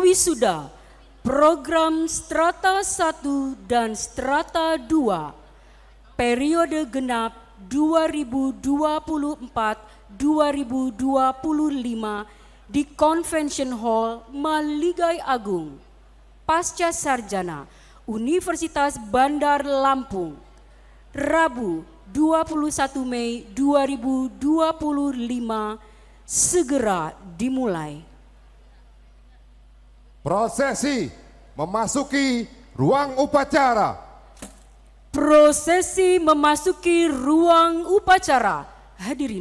wisuda program Strata 1 dan Strata 2 periode genap 2024-2025 di Convention Hall Maligai Agung, Pasca Sarjana Universitas Bandar Lampung, Rabu 21 Mei 2025 segera dimulai. Prosesi memasuki ruang upacara. Prosesi memasuki ruang upacara. Hadirin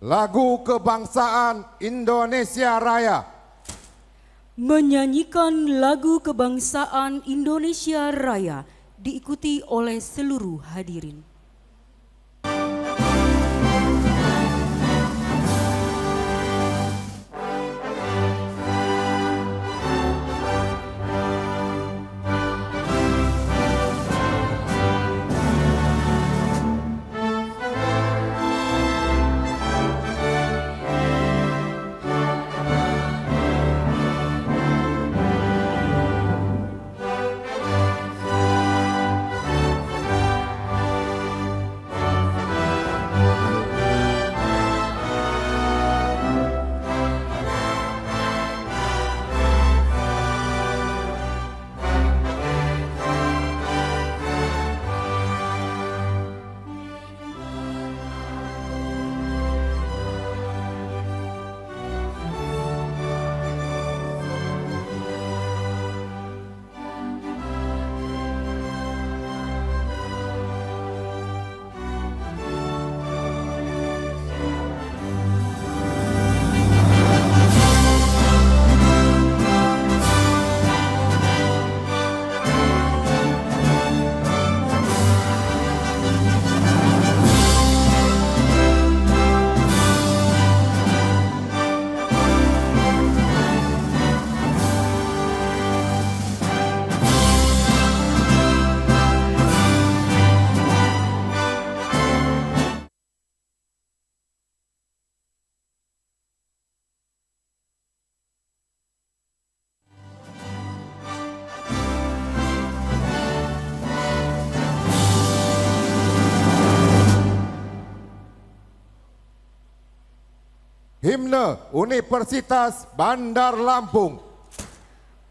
Lagu Kebangsaan Indonesia Raya. menyanyikan lagu kebangsaan Indonesia Raya diikuti oleh seluruh hadirin. Himne Universitas Bandar Lampung.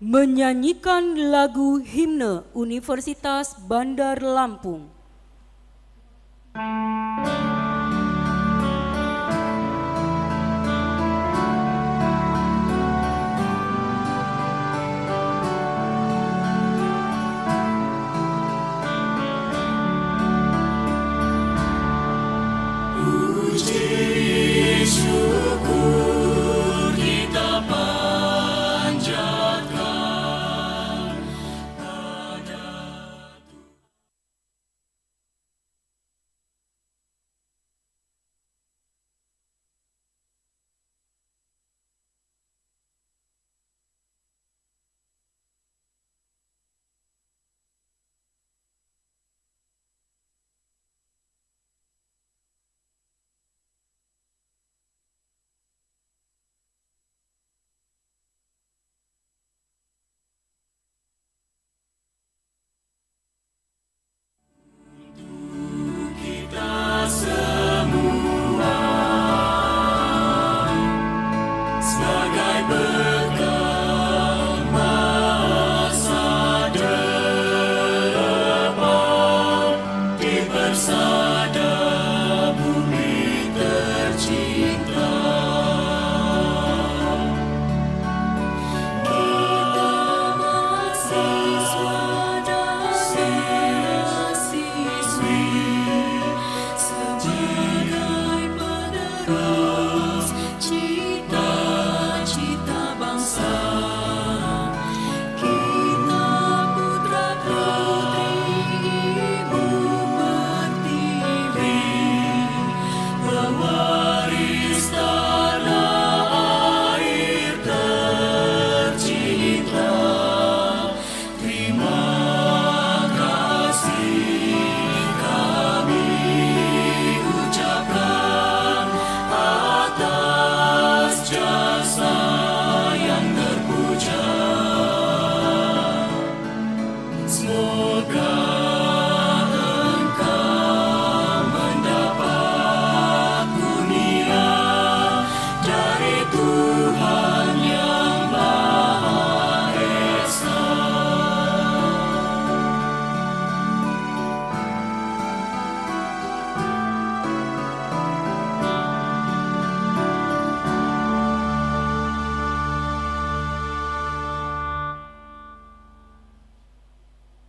Menyanyikan lagu himne Universitas Bandar Lampung. Puji syukur kita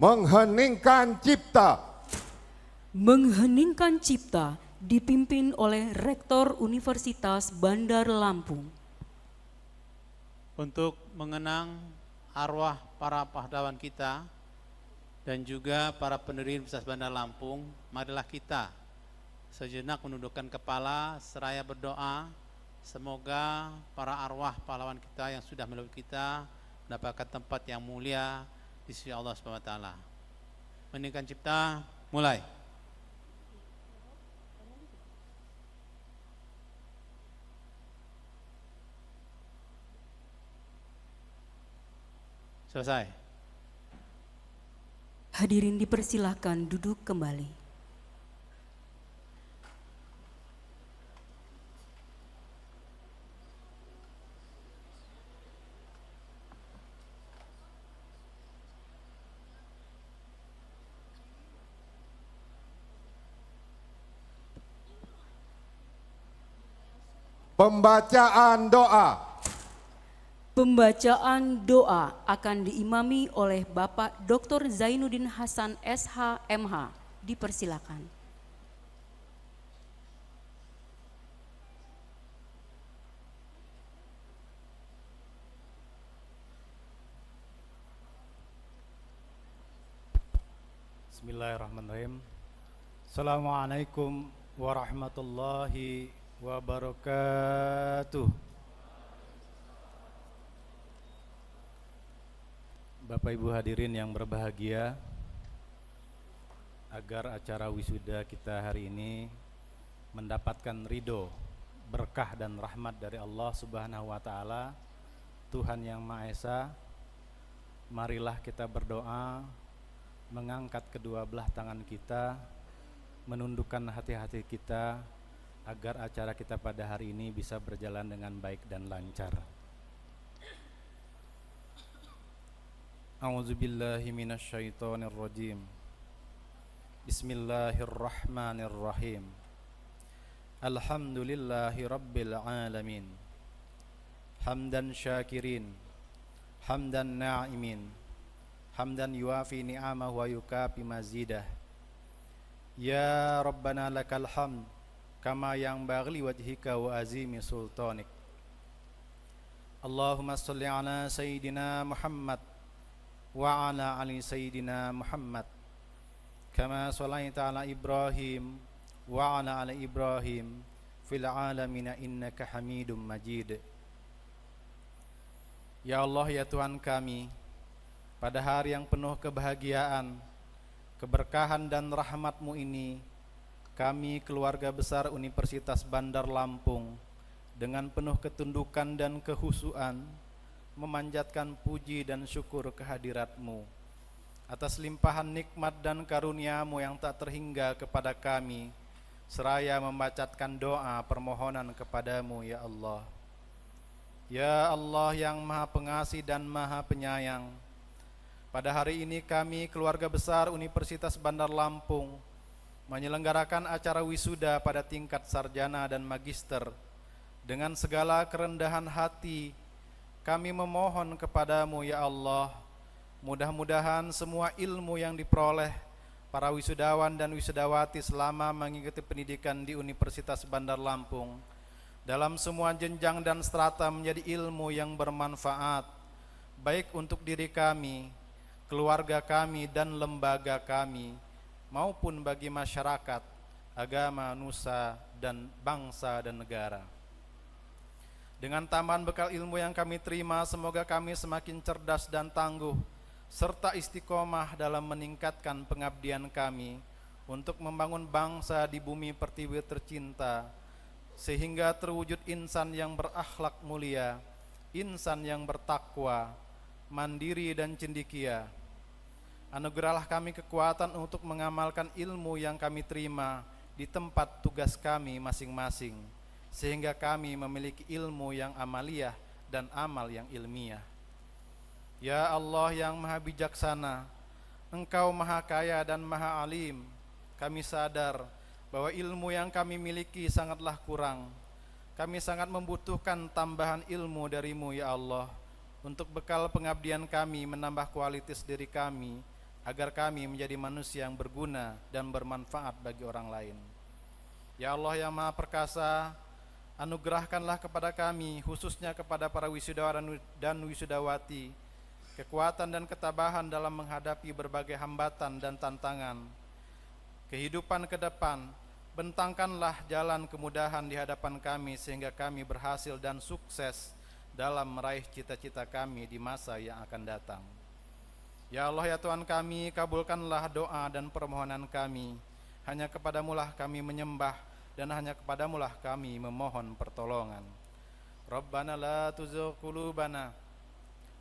mengheningkan cipta. Mengheningkan cipta dipimpin oleh Rektor Universitas Bandar Lampung. Untuk mengenang arwah para pahlawan kita dan juga para pendiri Universitas Bandar Lampung, marilah kita sejenak menundukkan kepala seraya berdoa semoga para arwah pahlawan kita yang sudah melalui kita mendapatkan tempat yang mulia di sisi Allah Subhanahu wa taala. Meninggikan cipta, mulai. Selesai. Hadirin dipersilahkan duduk kembali. Pembacaan doa. Pembacaan doa akan diimami oleh Bapak Dr. Zainuddin Hasan SH MH. Dipersilakan. Bismillahirrahmanirrahim. Assalamualaikum warahmatullahi wabarakatuh. Bapak Ibu hadirin yang berbahagia, agar acara wisuda kita hari ini mendapatkan ridho, berkah dan rahmat dari Allah Subhanahu wa taala, Tuhan yang Maha Esa, marilah kita berdoa, mengangkat kedua belah tangan kita, menundukkan hati-hati kita, agar acara kita pada hari ini bisa berjalan dengan baik dan lancar. A'udzubillahi minasyaitonirrajim. Bismillahirrahmanirrahim. Alhamdulillahi rabbil alamin. Hamdan syakirin, hamdan na'imin, hamdan yuafi ni'amahu wa yukafi mazidah. Ya Rabbana lakal hamd kama yanbaghi wajhika wa azimi sultanik. Allahumma salli ala sayyidina Muhammad wa ala ali sayyidina Muhammad kama shallaita ala Ibrahim wa ala ali Ibrahim fil alamin innaka Hamidum Majid. Ya Allah, ya Tuhan kami, pada hari yang penuh kebahagiaan, keberkahan dan rahmat-Mu ini, kami keluarga besar Universitas Bandar Lampung dengan penuh ketundukan dan kehusuan memanjatkan puji dan syukur kehadirat-Mu atas limpahan nikmat dan karunia-Mu yang tak terhingga kepada kami, seraya membacakan doa permohonan kepada-Mu, ya Allah. Ya Allah yang Maha Pengasih dan Maha Penyayang, pada hari ini kami keluarga besar Universitas Bandar Lampung menyelenggarakan acara wisuda pada tingkat sarjana dan magister. Dengan segala kerendahan hati kami memohon kepada-Mu, ya Allah, mudah-mudahan semua ilmu yang diperoleh para wisudawan dan wisudawati selama mengikuti pendidikan di Universitas Bandar Lampung dalam semua jenjang dan strata menjadi ilmu yang bermanfaat, baik untuk diri kami, keluarga kami, dan lembaga kami, maupun bagi masyarakat, agama, nusa, dan bangsa dan negara. Dengan tambahan bekal ilmu yang kami terima, semoga kami semakin cerdas dan tangguh, serta istiqomah dalam meningkatkan pengabdian kami untuk membangun bangsa di bumi pertiwi tercinta, sehingga terwujud insan yang berakhlak mulia, insan yang bertakwa, mandiri dan cendekia. Anugerahlah kami kekuatan untuk mengamalkan ilmu yang kami terima di tempat tugas kami masing-masing, sehingga kami memiliki ilmu yang amaliyah dan amal yang ilmiah. Ya Allah yang Maha Bijaksana, Engkau Maha Kaya dan Maha Alim. Kami sadar bahwa ilmu yang kami miliki sangatlah kurang. Kami sangat membutuhkan tambahan ilmu dari-Mu, ya Allah, untuk bekal pengabdian kami, menambah kualitas diri kami, agar kami menjadi manusia yang berguna dan bermanfaat bagi orang lain. Ya Allah yang Maha Perkasa, anugerahkanlah kepada kami, khususnya kepada para wisudawan dan wisudawati, kekuatan dan ketabahan dalam menghadapi berbagai hambatan dan tantangan kehidupan ke depan. Bentangkanlah jalan kemudahan di hadapan kami sehingga kami berhasil dan sukses dalam meraih cita-cita kami di masa yang akan datang. Ya Allah ya Tuhan kami, kabulkanlah doa dan permohonan kami. Hanya kepadamulah kami menyembah dan hanya kepadamulah kami memohon pertolongan. Rabbana la tuzigh qulubana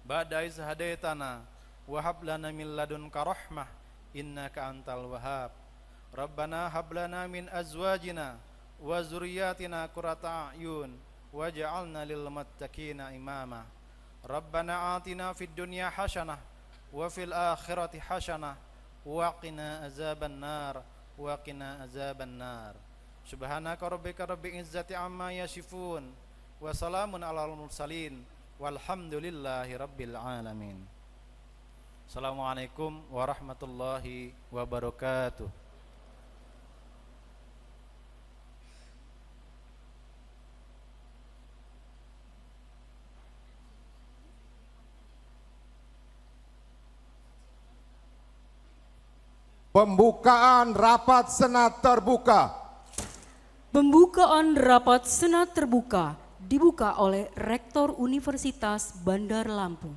ba'da idh hadaitana wa hab lana min ladunka rahmah innaka antal wahhab. Rabbana hab lana min azwajina wa zurriyyatina qurrata a'yun waj'alna lil muttaqina imama. Rabbana atina fid dunya hasanah wa fil akhirati hasanah wa qina azaban nar wa qina azaban nar. Subhanaka rabbika rabbil izzati amma yasifun wa salamun alal mursalin walhamdulillahi rabbil alamin. Assalamualaikum warahmatullahi wabarakatuh. Pembukaan rapat Senat terbuka. Pembukaan rapat Senat terbuka dibuka oleh Rektor Universitas Bandar Lampung.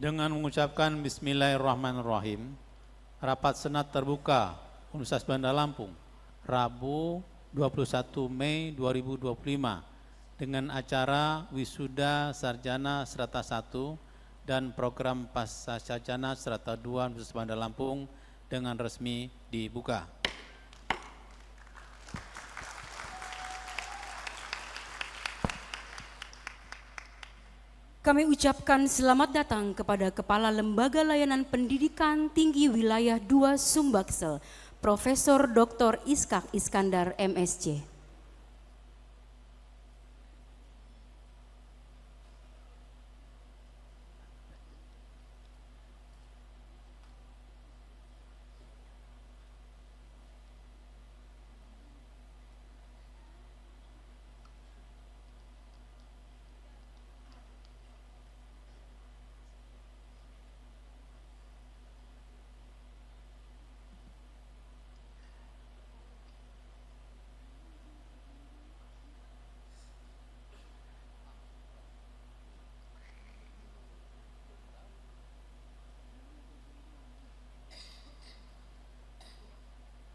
Dengan mengucapkan Bismillahirrahmanirrahim, rapat Senat terbuka Universitas Bandar Lampung, Rabu 21 Mei 2025 dengan acara Wisuda Sarjana Strata 1 dan program Pasca Sarjana Strata 2 Universitas Bandar Lampung dengan resmi dibuka. Kami ucapkan selamat datang kepada Kepala Lembaga Layanan Pendidikan Tinggi Wilayah 2 Sumbaksel, Profesor Dr. Iskak Iskandar MSc.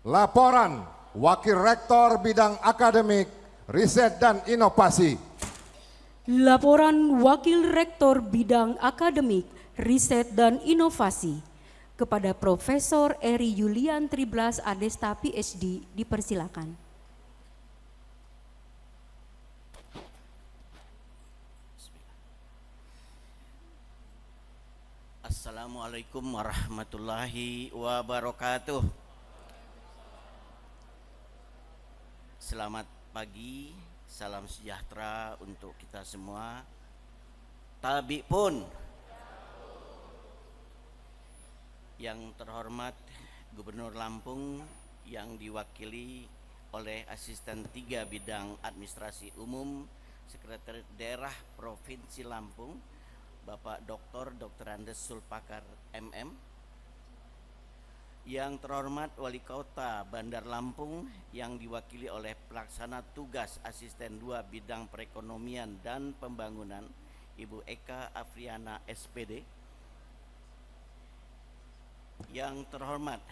Laporan Wakil Rektor Bidang Akademik, Riset dan Inovasi. Laporan Wakil Rektor Bidang Akademik, Riset dan Inovasi kepada Profesor Eri Yulian Triblas Adesta PhD dipersilakan. Assalamualaikum warahmatullahi wabarakatuh. Selamat pagi, salam sejahtera untuk kita semua. Tabi pun. Yang terhormat Gubernur Lampung yang diwakili oleh Asisten 3 Bidang Administrasi Umum Sekretariat Daerah Provinsi Lampung, Bapak Dr. Andes Sulpakar MM. Yang terhormat Wali Kota Bandar Lampung yang diwakili oleh Pelaksana Tugas Asisten 2 Bidang Perekonomian dan Pembangunan, Ibu Eka Afriana SPD. Yang terhormat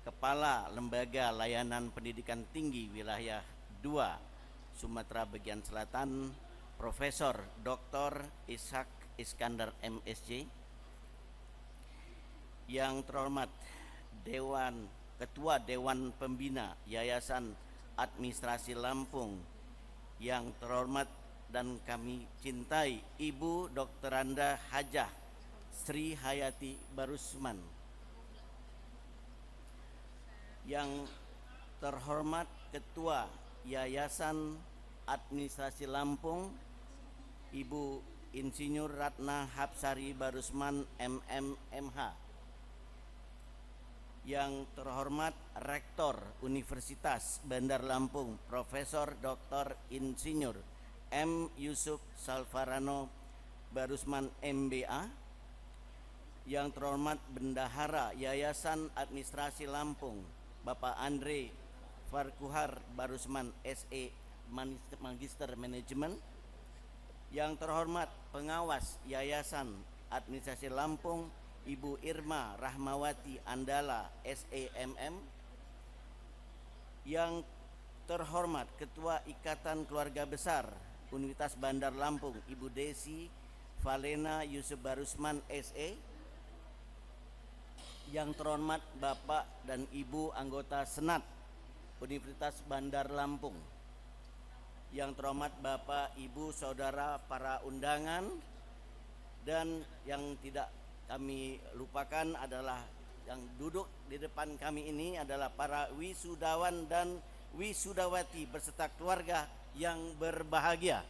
Kepala Lembaga Layanan Pendidikan Tinggi Wilayah 2 Sumatera Bagian Selatan, Profesor Dr. Iskak Iskandar MSc. Yang terhormat Ketua Dewan Pembina Yayasan Administrasi Lampung, yang terhormat dan kami cintai Ibu Dr. Anda Hajah Sri Hayati Barusman. Yang terhormat Ketua Yayasan Administrasi Lampung, Ibu Insinyur Ratna Hapsari Barusman MMMH. Yang terhormat Rektor Universitas Bandar Lampung Profesor Dr. Insinyur M. Yusuf Salvarano Barusman MBA. Yang terhormat Bendahara Yayasan Administrasi Lampung Bapak Andre Farkuhar Barusman SE Magister Manajemen. Yang terhormat Pengawas Yayasan Administrasi Lampung Ibu Irma Rahmawati Andala SEMM. Yang terhormat Ketua Ikatan Keluarga Besar Universitas Bandar Lampung Ibu Desi Valena Yusuf Barusman SE. Yang terhormat Bapak dan Ibu anggota Senat Universitas Bandar Lampung. Yang terhormat Bapak, Ibu, Saudara, para undangan, dan yang tidak kami lupakan adalah yang duduk di depan kami ini adalah para wisudawan dan wisudawati beserta keluarga yang berbahagia.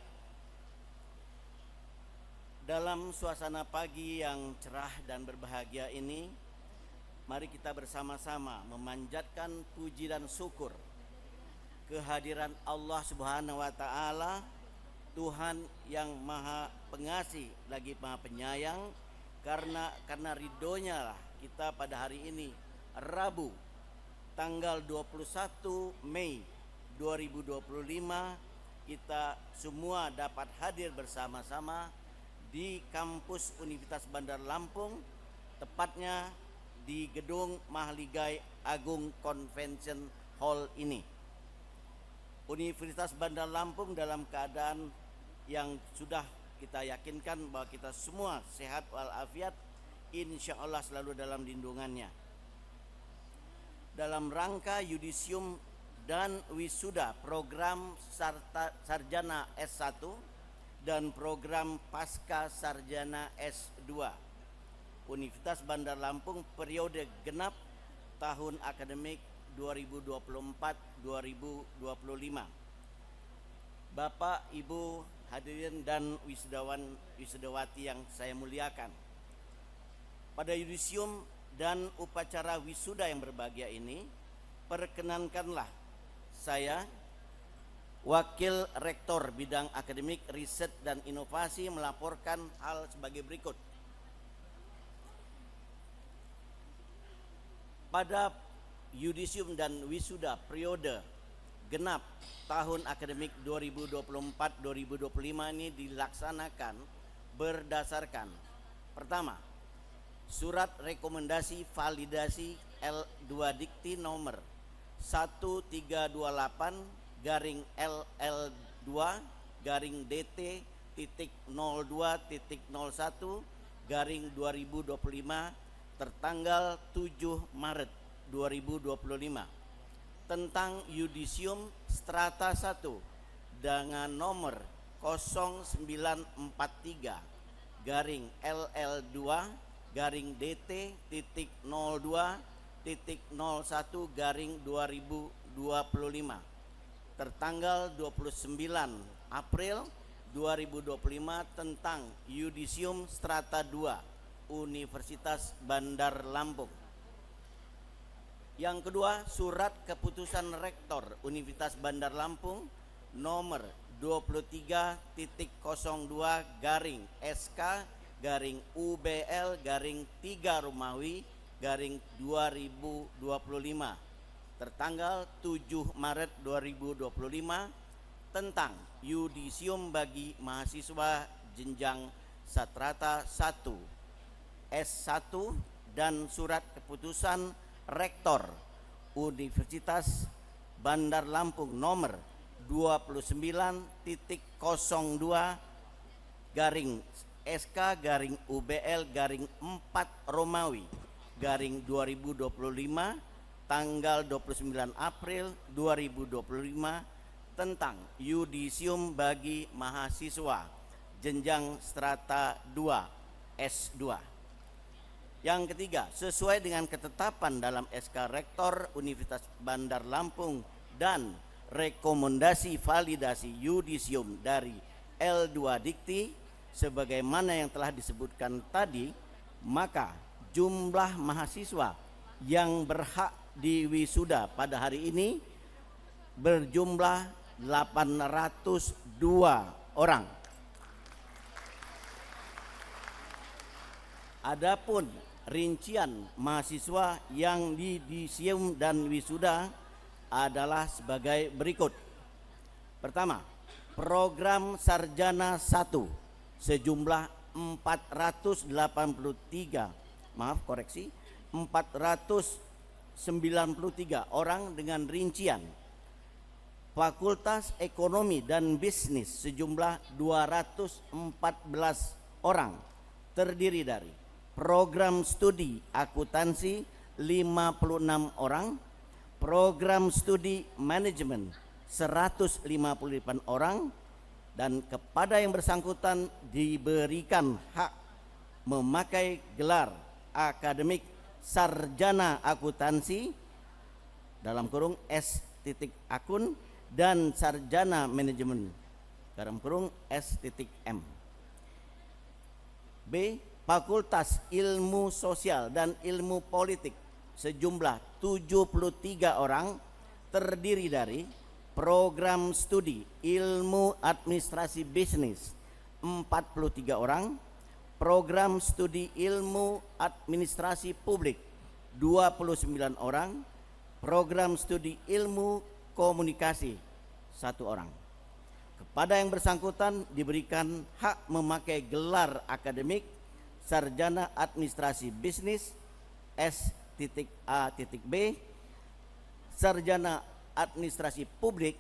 Dalam suasana pagi yang cerah dan berbahagia ini, mari kita bersama-sama memanjatkan puji dan syukur kehadiran Allah Subhanahu wa taala, Tuhan yang Maha Pengasih lagi Maha Penyayang, karena ridhonya lah kita pada hari ini Rabu tanggal 21 Mei 2025 kita semua dapat hadir bersama-sama di kampus Universitas Bandar Lampung, tepatnya di Gedung Mahligai Agung Convention Hall ini. Universitas Bandar Lampung dalam keadaan yang sudah kita yakinkan bahwa kita semua sehat walafiat, insya Allah selalu dalam lindungannya. Dalam rangka yudisium dan wisuda program sarjana S1 dan program pasca sarjana S2 Universitas Bandar Lampung periode genap tahun akademik 2024-2025. Bapak, Ibu, hadirin dan wisudawati yang saya muliakan. Pada yudisium dan upacara wisuda yang berbahagia ini, perkenankanlah saya, Wakil Rektor Bidang Akademik, Riset dan Inovasi, melaporkan hal sebagai berikut. Pada yudisium dan wisuda periode genap tahun akademik 2024-2025 ini dilaksanakan berdasarkan: pertama, surat rekomendasi validasi L2 Dikti nomor 1328-DT.02.01/2025 tertanggal 7 Maret 2025 tentang yudisium strata 1 dengan nomor 0943-LL2-DT.02.01/2025 tertanggal 29 April 2025 tentang yudisium strata 2 Universitas Bandar Lampung. Yang kedua, surat keputusan Rektor Universitas Bandar Lampung nomor 23.02/SK/UBL/3 Romawi /2025 tertanggal 7 Maret 2025 tentang yudisium bagi mahasiswa jenjang sastrata 1 S1 dan surat keputusan Rektor Universitas Bandar Lampung nomor 29.02/SK/UBL/4 Romawi /2025 tanggal 29 April 2025 tentang yudisium bagi mahasiswa jenjang strata 2 S2. Yang ketiga, sesuai dengan ketetapan dalam SK Rektor Universitas Bandar Lampung dan rekomendasi validasi yudisium dari L2 Dikti, sebagaimana yang telah disebutkan tadi, maka jumlah mahasiswa yang berhak diwisuda pada hari ini berjumlah 802 orang. Adapun rincian mahasiswa yang didisium dan wisuda adalah sebagai berikut. Pertama, program sarjana 1 sejumlah 493 orang dengan rincian Fakultas Ekonomi dan Bisnis sejumlah 214 orang, terdiri dari program studi akuntansi 56 orang, program studi manajemen 158 orang, dan kepada yang bersangkutan diberikan hak memakai gelar akademik sarjana akuntansi dalam kurung S.Akun dan sarjana manajemen dalam kurung S.M. B. Fakultas Ilmu Sosial dan Ilmu Politik sejumlah 73 orang, terdiri dari program studi Ilmu Administrasi Bisnis 43 orang, program studi Ilmu Administrasi Publik 29 orang, program studi Ilmu Komunikasi 1 orang. Kepada yang bersangkutan diberikan hak memakai gelar akademik sarjana administrasi bisnis S.A.B, sarjana administrasi publik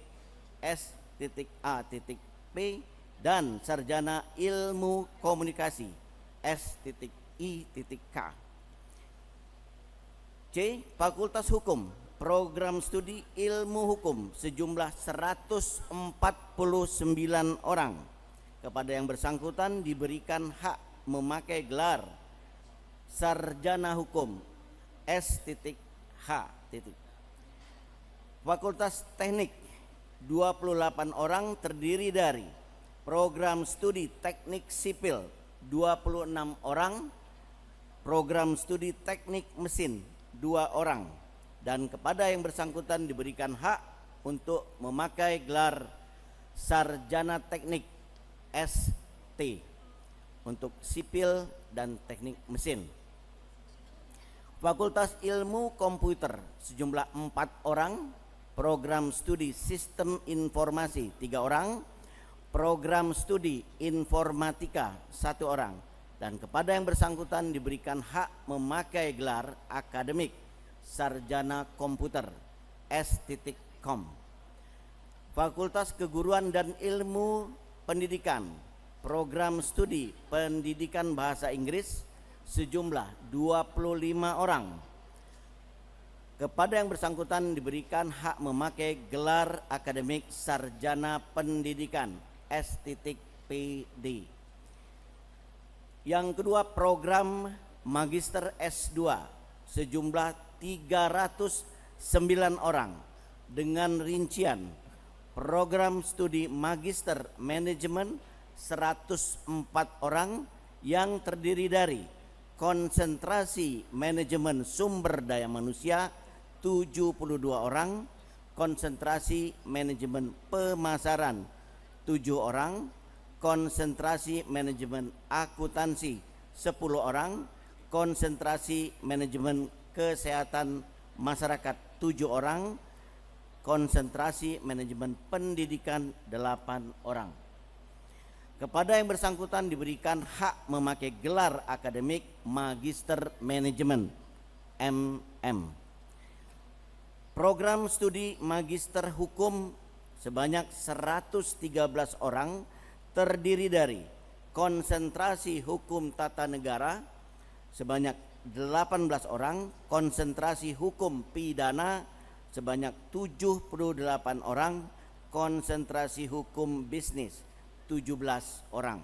S.A.P, dan sarjana ilmu komunikasi S.I.K. C. Fakultas Hukum, program studi ilmu hukum sejumlah 149 orang. Kepada yang bersangkutan diberikan hak memakai gelar sarjana hukum S.H. Fakultas Teknik 28 orang, terdiri dari program studi teknik sipil 26 orang, program studi teknik mesin 2 orang, dan kepada yang bersangkutan diberikan hak untuk memakai gelar sarjana teknik ST untuk sipil dan teknik mesin. Fakultas Ilmu Komputer sejumlah 4 orang, program studi Sistem Informasi 3 orang, program studi Informatika 1 orang, dan kepada yang bersangkutan diberikan hak memakai gelar akademik sarjana komputer S.Com. Fakultas Keguruan dan Ilmu Pendidikan, program studi Pendidikan Bahasa Inggris sejumlah 25 orang. Kepada yang bersangkutan diberikan hak memakai gelar akademik sarjana pendidikan S.PD. Yang kedua, program Magister S2 sejumlah 309 orang dengan rincian program studi Magister Manajemen 104 orang yang terdiri dari konsentrasi manajemen sumber daya manusia 72 orang, konsentrasi manajemen pemasaran 7 orang, konsentrasi manajemen akuntansi 10 orang, konsentrasi manajemen kesehatan masyarakat 7 orang, konsentrasi manajemen pendidikan 8 orang. Kepada yang bersangkutan diberikan hak memakai gelar akademik Magister Manajemen MM. Program studi Magister Hukum sebanyak 113 orang, terdiri dari konsentrasi hukum tata negara sebanyak 18 orang, konsentrasi hukum pidana sebanyak 78 orang, konsentrasi hukum bisnis 17 orang.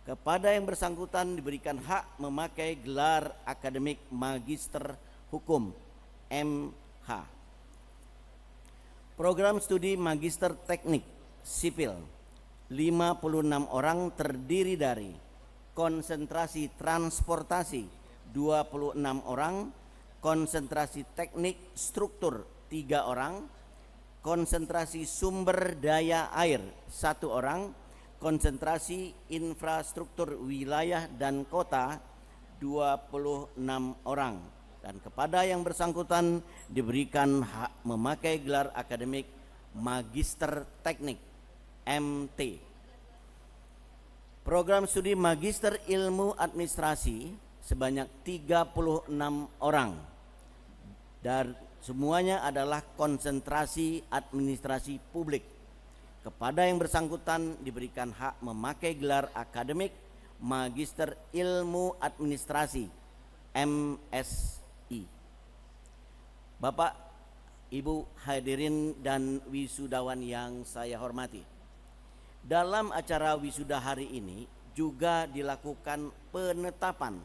Kepada yang bersangkutan diberikan hak memakai gelar akademik Magister Hukum MH. Program studi Magister Teknik Sipil 56 orang terdiri dari konsentrasi transportasi 26 orang, konsentrasi teknik struktur 3 orang, konsentrasi sumber daya air 1 orang, konsentrasi infrastruktur wilayah dan kota 26 orang, dan kepada yang bersangkutan diberikan hak memakai gelar akademik Magister Teknik MT. Program studi Magister Ilmu Administrasi sebanyak 36 orang, dan semuanya adalah konsentrasi administrasi publik. Kepada yang bersangkutan diberikan hak memakai gelar akademik Magister Ilmu Administrasi MSI. Bapak, Ibu hadirin dan wisudawan yang saya hormati, dalam acara wisuda hari ini juga dilakukan penetapan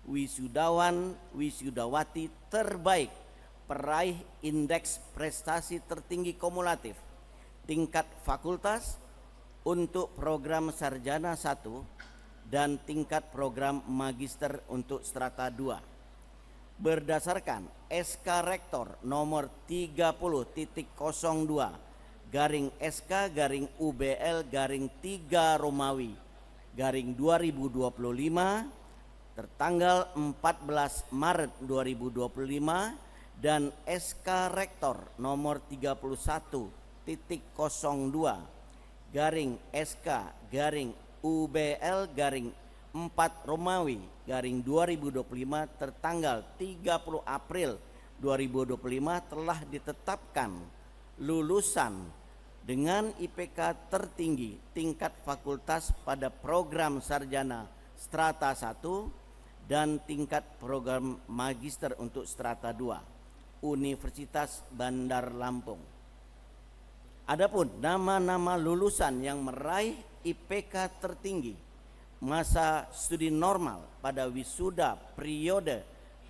wisudawan wisudawati terbaik peraih indeks prestasi tertinggi kumulatif tingkat fakultas untuk program sarjana 1 dan tingkat program magister untuk strata 2 berdasarkan SK Rektor nomor 30.02 garing SK garing UBL garing 3 Romawi garing 2025 tertanggal 14 Maret 2025 dan SK Rektor nomor 31.02 garing SK garing UBL garing 4 Romawi garing 2025 tertanggal 30 April 2025 telah ditetapkan lulusan dengan IPK tertinggi tingkat fakultas pada program sarjana strata 1 dan tingkat program magister untuk strata 2 Universitas Bandar Lampung. Adapun nama-nama lulusan yang meraih IPK tertinggi masa studi normal pada wisuda periode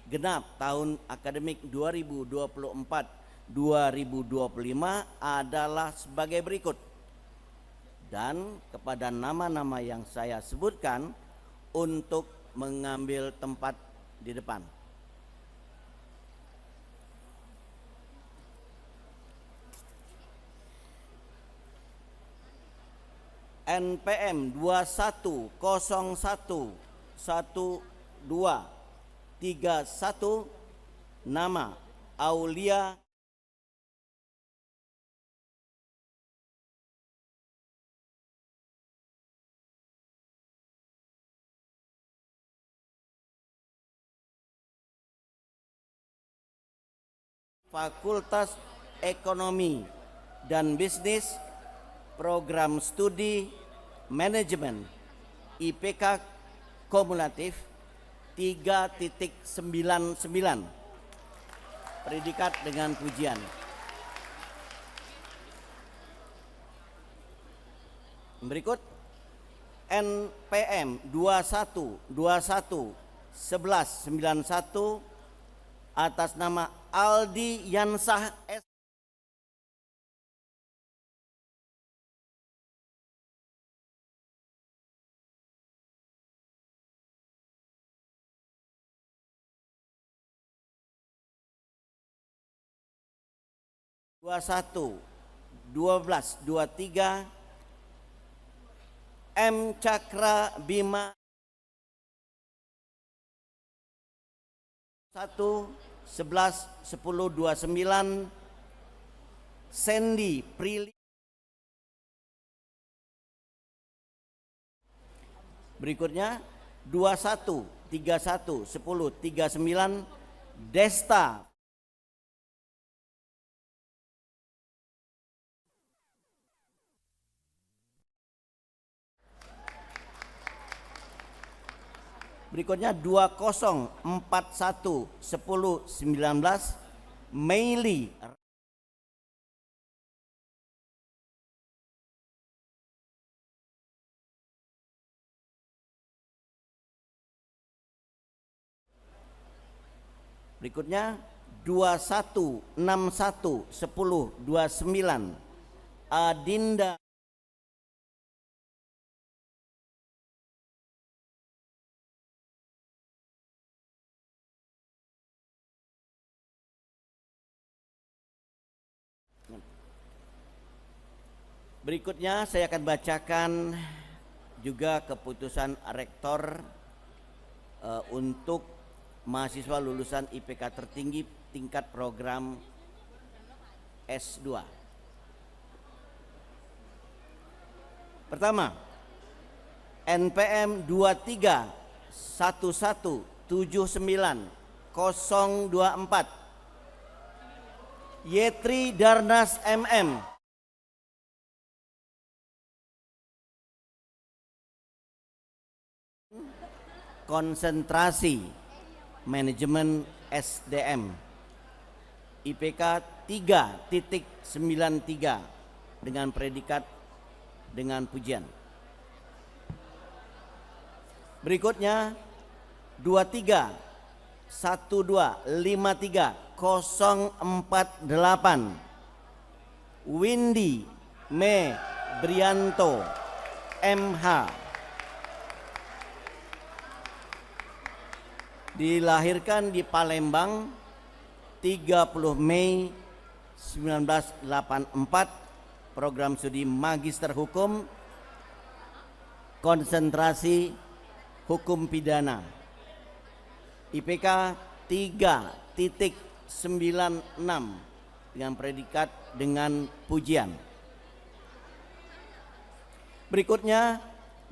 genap tahun akademik 2024-2025 adalah sebagai berikut. Dan kepada nama-nama yang saya sebutkan untuk mengambil tempat di depan. NPM 21011231 nama Aulia Fakultas Ekonomi dan Bisnis, program studi manajemen, IPK kumulatif 3.99, predikat dengan pujian. Berikut NPM 21211191 atas nama Aldi Yansah S. dua satu 1223 M Cakra Bima 1/11/10/29 Sandy Prilly. Berikutnya 21/31/10/39 Desta. Berikutnya 2041/10/19 Meili. Berikutnya 2161/10/29 Adinda. Berikutnya saya akan bacakan juga keputusan rektor untuk mahasiswa lulusan IPK tertinggi tingkat program S2. Pertama, NPM 231179024 Yetri Darnas MM. Konsentrasi Manajemen SDM IPK 3.93 dengan predikat dengan pujian. Berikutnya 231253048 Windy Me Brianto MH. Dilahirkan di Palembang 30 Mei 1984, program studi Magister Hukum, konsentrasi Hukum Pidana, IPK 3.96 dengan predikat dengan pujian. Berikutnya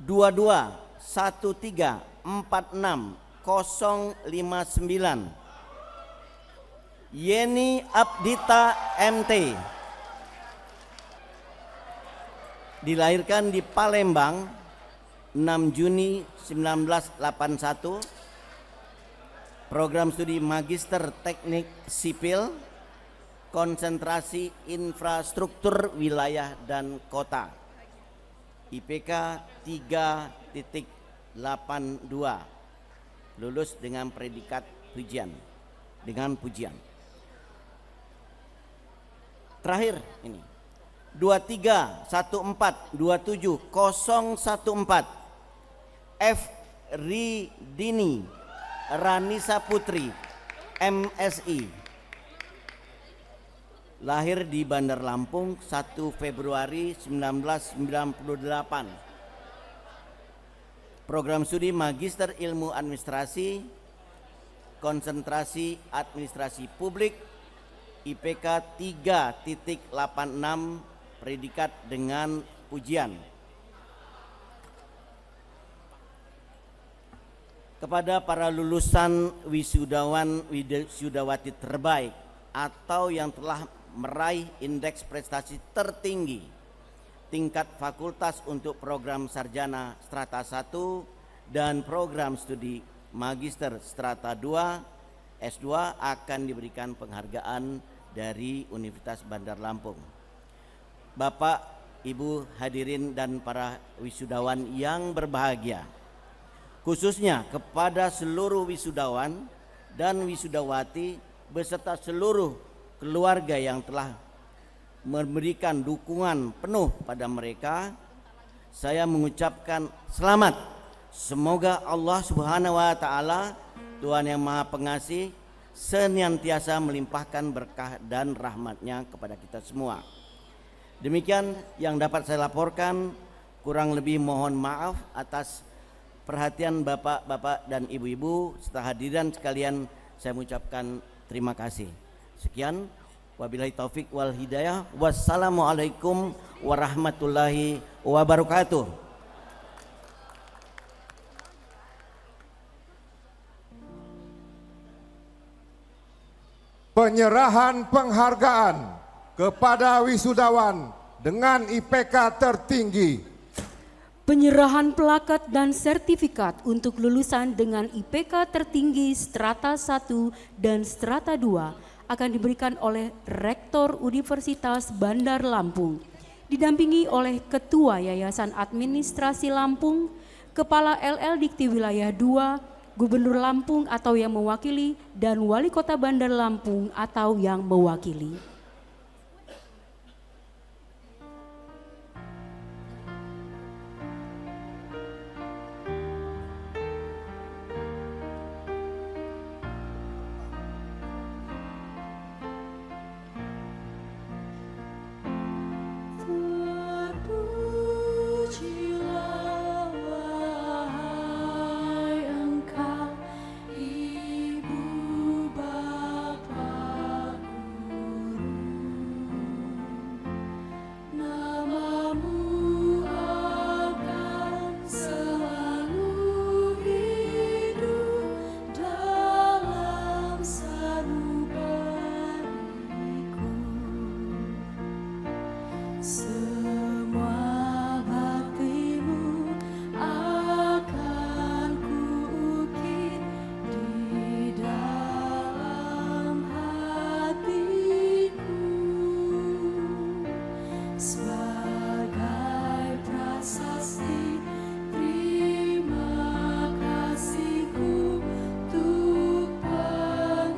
221346059 Yeni Abdita MT. Dilahirkan di Palembang 6 Juni 1981, program studi Magister Teknik Sipil, konsentrasi Infrastruktur Wilayah dan Kota, IPK 3.82, lulus dengan predikat pujian, dengan pujian. Terakhir ini 231427014 F Ridini Ranisa Putri MSI, lahir di Bandar Lampung 1 Februari 1998, program studi Magister Ilmu Administrasi, konsentrasi Administrasi Publik, IPK 3.86, predikat dengan pujian. Kepada para lulusan wisudawan wisudawati terbaik atau yang telah meraih indeks prestasi tertinggi tingkat fakultas untuk program sarjana strata 1 dan program studi magister strata 2 S2 akan diberikan penghargaan dari Universitas Bandar Lampung. Bapak, Ibu hadirin dan para wisudawan yang berbahagia, khususnya kepada seluruh wisudawan dan wisudawati beserta seluruh keluarga yang telah memberikan dukungan penuh pada mereka, saya mengucapkan selamat. Semoga Allah Subhanahu wa taala, Tuhan yang Maha Pengasih, senantiasa melimpahkan berkah dan rahmat-Nya kepada kita semua. Demikian yang dapat saya laporkan, kurang lebih mohon maaf atas perhatian Bapak-bapak dan Ibu-ibu serta hadirin sekalian, saya mengucapkan terima kasih. Sekian. Wabillahi taufik wal hidayah. Wassalamualaikum warahmatullahi wabarakatuh. Penyerahan penghargaan kepada wisudawan dengan IPK tertinggi. Penyerahan plakat dan sertifikat untuk lulusan dengan IPK tertinggi strata 1 dan strata 2 akan diberikan oleh Rektor Universitas Bandar Lampung, didampingi oleh Ketua Yayasan Administrasi Lampung, Kepala LL Dikti Wilayah 2, Gubernur Lampung atau yang mewakili, dan Wali Kota Bandar Lampung atau yang mewakili. Semua baktimu akan kuukir di dalam hatiku sebagai prasasti terima kasihku untuk pengabdianmu.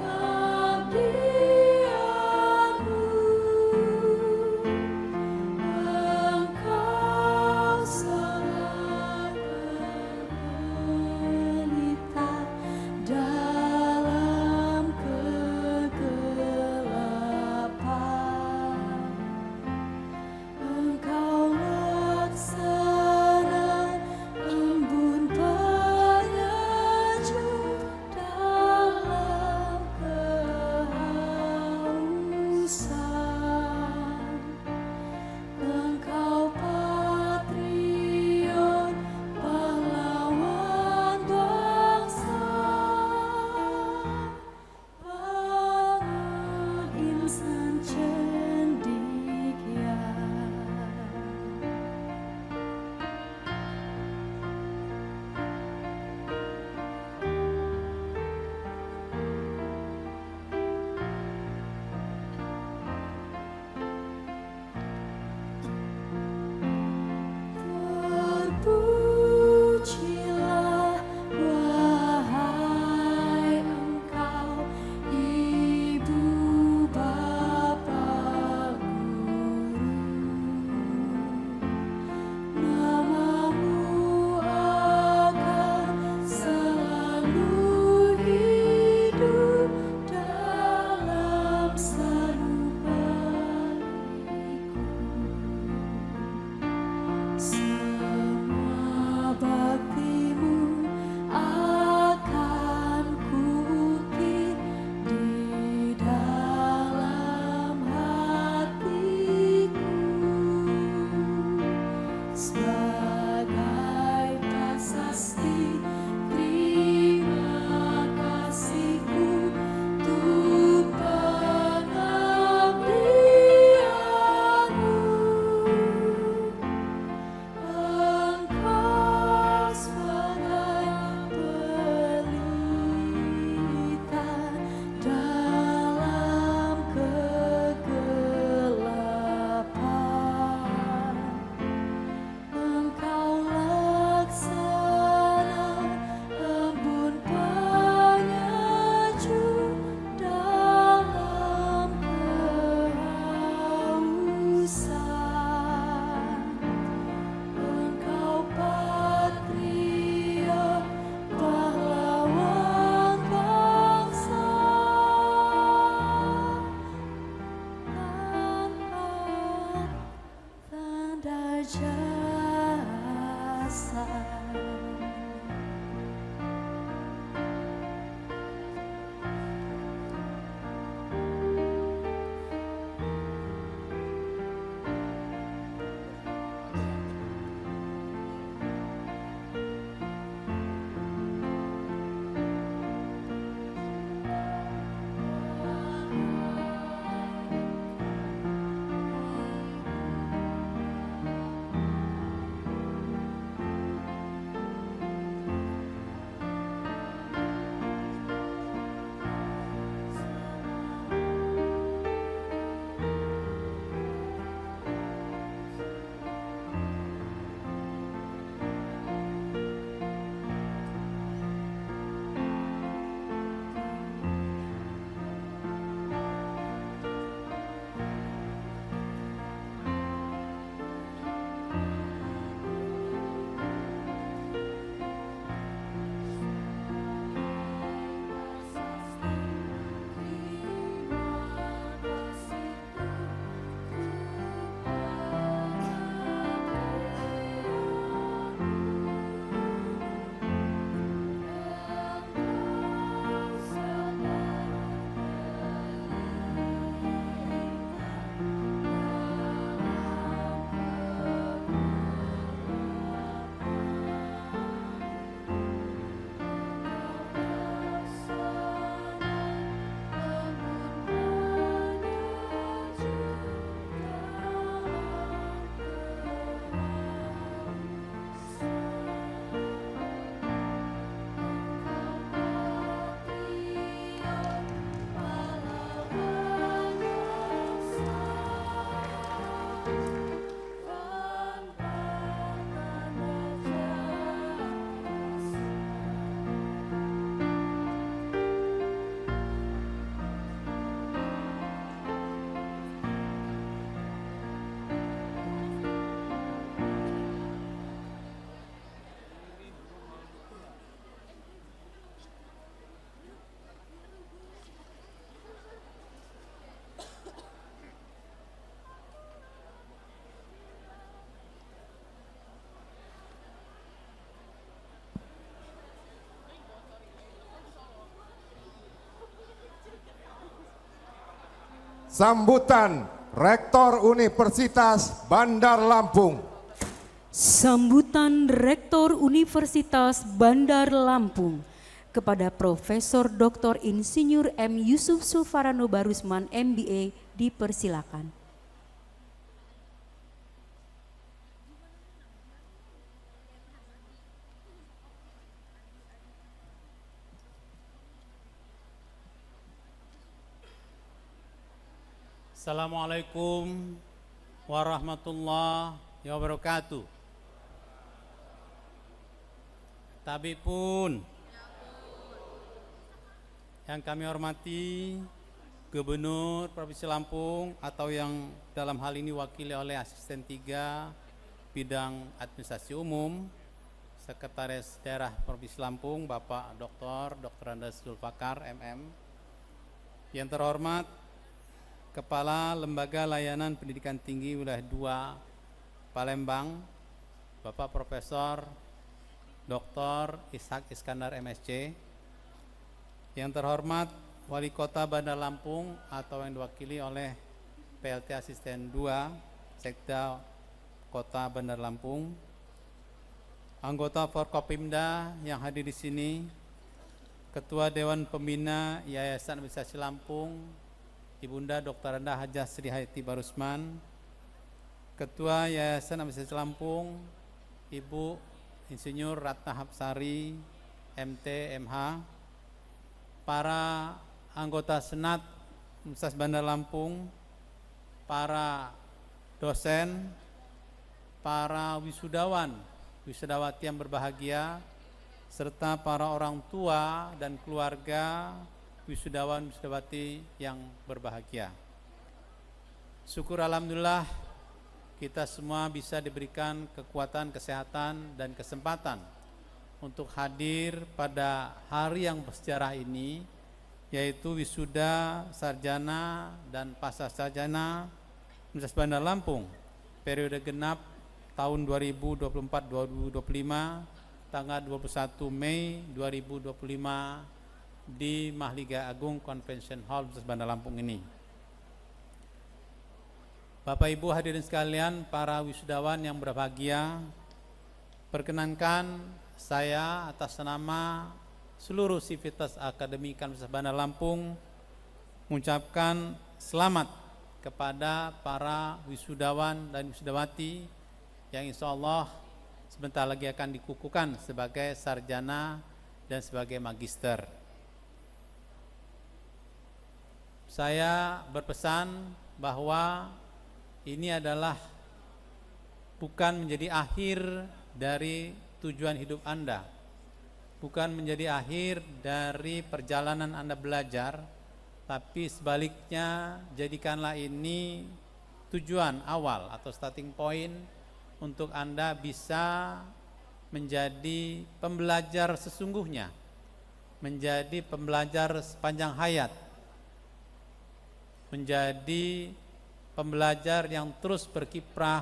Sambutan Rektor Universitas Bandar Lampung. Sambutan Rektor Universitas Bandar Lampung kepada Profesor Dr. Insinyur M. Yusuf Sulfarano Barusman MBA dipersilakan. Assalamualaikum warahmatullahi wabarakatuh. Tabipun yang kami hormati Gubernur Provinsi Lampung atau yang dalam hal ini wakili oleh Asisten 3 Bidang Administrasi Umum Sekretaris Daerah Provinsi Lampung Bapak Dr. Andes Zulfakar MM. Yang terhormat Kepala Lembaga Layanan Pendidikan Tinggi Wilayah 2 Palembang Bapak Profesor Dr. Ishak Iskandar MSc. Yang terhormat Wali Kota Bandar Lampung atau yang diwakili oleh PLT Asisten 2 Sekda Kota Bandar Lampung. Anggota Forkopimda yang hadir di sini, Ketua Dewan Pembina Yayasan Administrasi Lampung Ibunda Dr. Anda Hajah Sri Hayati Barusman, Ketua Yayasan Administrasi Lampung Ibu Insinyur Ratna Hapsari MT MH, para anggota Senat Universitas Bandar Lampung, para dosen, para wisudawati yang berbahagia, serta para orang tua dan keluarga wisudawati yang berbahagia. Syukur alhamdulillah kita semua bisa diberikan kekuatan, kesehatan, dan kesempatan untuk hadir pada hari yang bersejarah ini, yaitu wisuda sarjana dan pasca sarjana Universitas Bandar Lampung periode genap tahun 2024-2025 tanggal 21 Mei 2025 di Mahliga Agung Convention Hall Universitas Bandar Lampung ini. Bapak Ibu hadirin sekalian, para wisudawan yang berbahagia, perkenankan saya atas nama seluruh sivitas akademika Universitas Bandar Lampung mengucapkan selamat kepada para wisudawan dan wisudawati yang insya Allah sebentar lagi akan dikukuhkan sebagai sarjana dan sebagai magister. Saya berpesan bahwa ini adalah bukan menjadi akhir dari tujuan hidup Anda, bukan menjadi akhir dari perjalanan Anda belajar, tapi sebaliknya jadikanlah ini tujuan awal atau starting point untuk Anda bisa menjadi pembelajar sesungguhnya, menjadi pembelajar sepanjang hayat, menjadi pembelajar yang terus berkiprah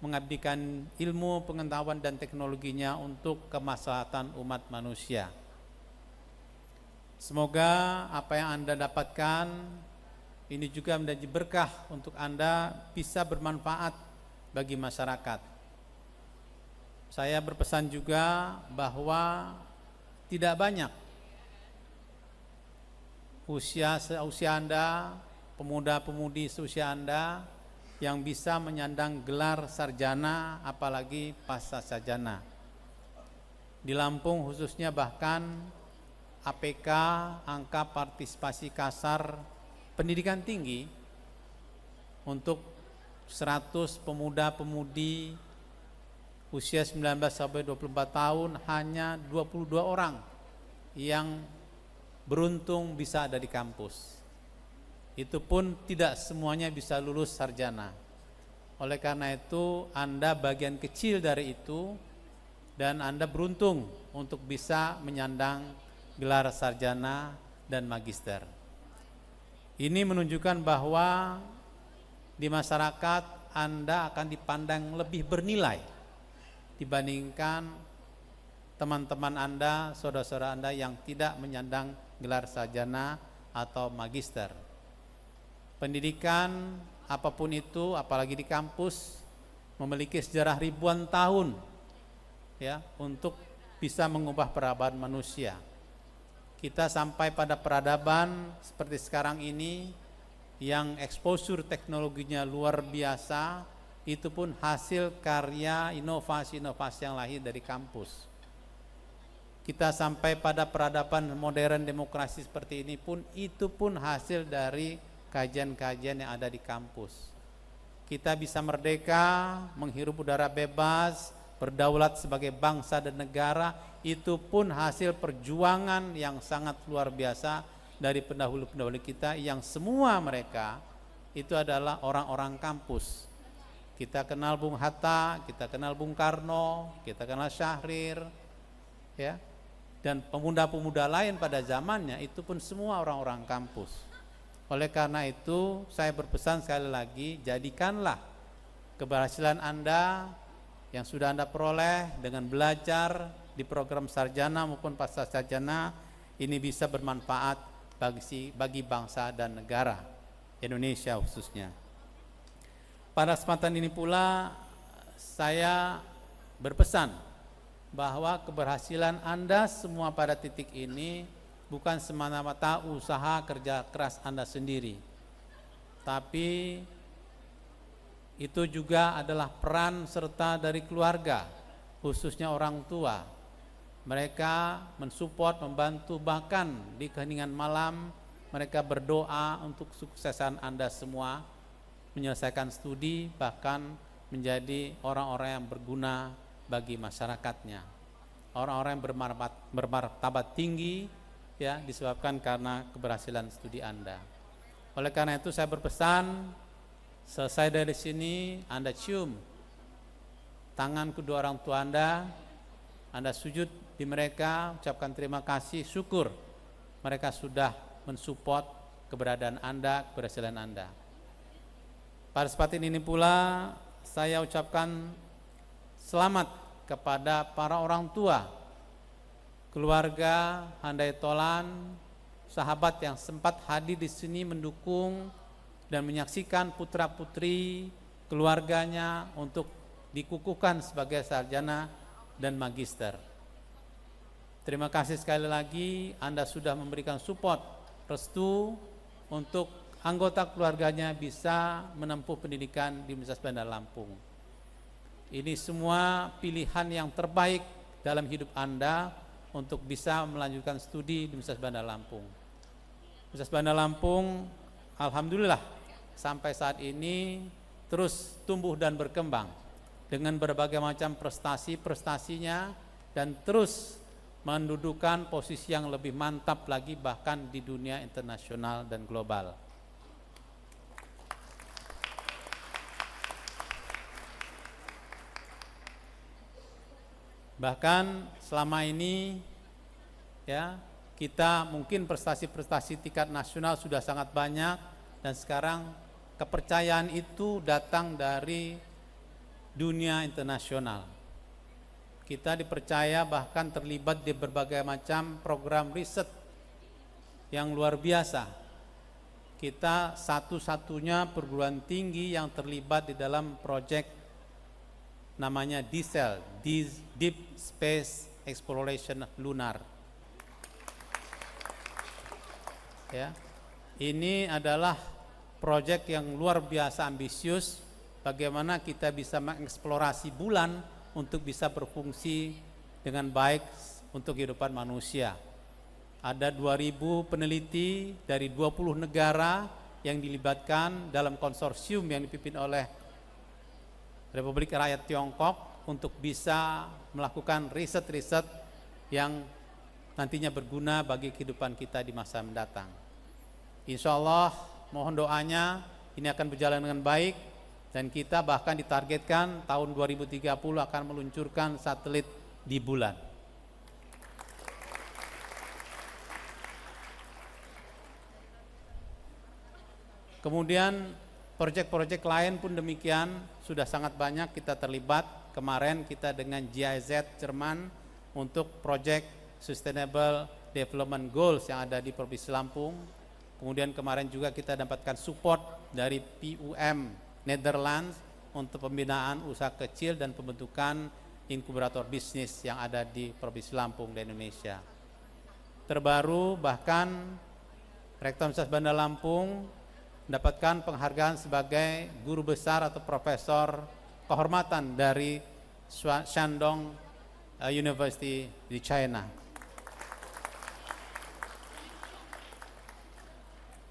mengabdikan ilmu, pengetahuan, dan teknologinya untuk kemaslahatan umat manusia. Semoga apa yang Anda dapatkan ini juga menjadi berkah untuk Anda bisa bermanfaat bagi masyarakat. Saya berpesan juga bahwa tidak banyak usia Anda, pemuda-pemudi seusia Anda yang bisa menyandang gelar sarjana apalagi pasca sarjana. Di Lampung khususnya bahkan APK, angka partisipasi kasar pendidikan tinggi untuk 100 pemuda-pemudi usia 19 sampai 24 tahun hanya 22 orang yang beruntung bisa ada di kampus. Itu pun tidak semuanya bisa lulus sarjana. Oleh karena itu Anda bagian kecil dari itu dan Anda beruntung untuk bisa menyandang gelar sarjana dan magister. Ini menunjukkan bahwa di masyarakat Anda akan dipandang lebih bernilai dibandingkan teman-teman Anda, saudara-saudara Anda yang tidak menyandang gelar sarjana atau magister. Pendidikan apapun itu, apalagi di kampus, memiliki sejarah ribuan tahun ya untuk bisa mengubah peradaban manusia. Kita sampai pada peradaban seperti sekarang ini yang exposure teknologinya luar biasa, itu pun hasil karya inovasi-inovasi yang lahir dari kampus. Kita sampai pada peradaban modern demokrasi seperti ini pun, itu pun hasil dari kajian-kajian yang ada di kampus. Kita bisa merdeka, menghirup udara bebas, berdaulat sebagai bangsa dan negara, itu pun hasil perjuangan yang sangat luar biasa dari pendahulu-pendahulu kita, yang semua mereka itu adalah orang-orang kampus. Kita kenal Bung Hatta, kita kenal Bung Karno, kita kenal Syahrir, ya, dan pemuda-pemuda lain pada zamannya, itu pun semua orang-orang kampus. Oleh karena itu, saya berpesan sekali lagi, jadikanlah keberhasilan Anda yang sudah Anda peroleh dengan belajar di program sarjana maupun pasca sarjana ini bisa bermanfaat bagi bangsa dan negara Indonesia khususnya. Pada kesempatan ini pula saya berpesan bahwa keberhasilan Anda semua pada titik ini bukan semata-mata usaha kerja keras Anda sendiri, tapi itu juga adalah peran serta dari keluarga, khususnya orang tua. Mereka mensupport, membantu, bahkan di keheningan malam mereka berdoa untuk kesuksesan Anda semua, menyelesaikan studi, bahkan menjadi orang-orang yang berguna bagi masyarakatnya, orang-orang yang bermartabat tinggi, ya, disebabkan karena keberhasilan studi Anda. Oleh karena itu saya berpesan, selesai dari sini Anda cium tangan kedua orang tua Anda sujud di mereka, ucapkan terima kasih, syukur mereka sudah mensupport keberadaan Anda, keberhasilan Anda. Pada kesempatan ini pula saya ucapkan selamat kepada para orang tua, keluarga Handai Tolan, sahabat yang sempat hadir di sini mendukung dan menyaksikan putra-putri keluarganya untuk dikukuhkan sebagai sarjana dan magister. Terima kasih sekali lagi, Anda sudah memberikan support, restu untuk anggota keluarganya bisa menempuh pendidikan di Universitas Bandar Lampung. Ini semua pilihan yang terbaik dalam hidup Anda untuk bisa melanjutkan studi di Universitas Bandar Lampung. Universitas Bandar Lampung, alhamdulillah sampai saat ini terus tumbuh dan berkembang dengan berbagai macam prestasinya dan terus mendudukan posisi yang lebih mantap lagi bahkan di dunia internasional dan global. Bahkan selama ini ya, kita mungkin prestasi-prestasi tingkat nasional sudah sangat banyak, dan sekarang kepercayaan itu datang dari dunia internasional. Kita dipercaya bahkan terlibat di berbagai macam program riset yang luar biasa. Kita satu-satunya perguruan tinggi yang terlibat di dalam proyek namanya DSEL, Deep Space Exploration Lunar. Ya, ini adalah proyek yang luar biasa ambisius, bagaimana kita bisa mengeksplorasi bulan untuk bisa berfungsi dengan baik untuk kehidupan manusia. Ada 2.000 peneliti dari 20 negara yang dilibatkan dalam konsorsium yang dipimpin oleh Republik Rakyat Tiongkok untuk bisa melakukan riset-riset yang nantinya berguna bagi kehidupan kita di masa mendatang. Insya Allah mohon doanya ini akan berjalan dengan baik, dan kita bahkan ditargetkan tahun 2030 akan meluncurkan satelit di bulan. Kemudian proyek-proyek lain pun demikian, sudah sangat banyak kita terlibat. Kemarin kita dengan GIZ Jerman untuk proyek Sustainable Development Goals yang ada di Provinsi Lampung. Kemudian kemarin juga kita dapatkan support dari PUM Netherlands untuk pembinaan usaha kecil dan pembentukan inkubator bisnis yang ada di Provinsi Lampung dan Indonesia. Terbaru bahkan Rektor Universitas Bandar Lampung mendapatkan penghargaan sebagai guru besar atau profesor kehormatan dari Shandong University di China.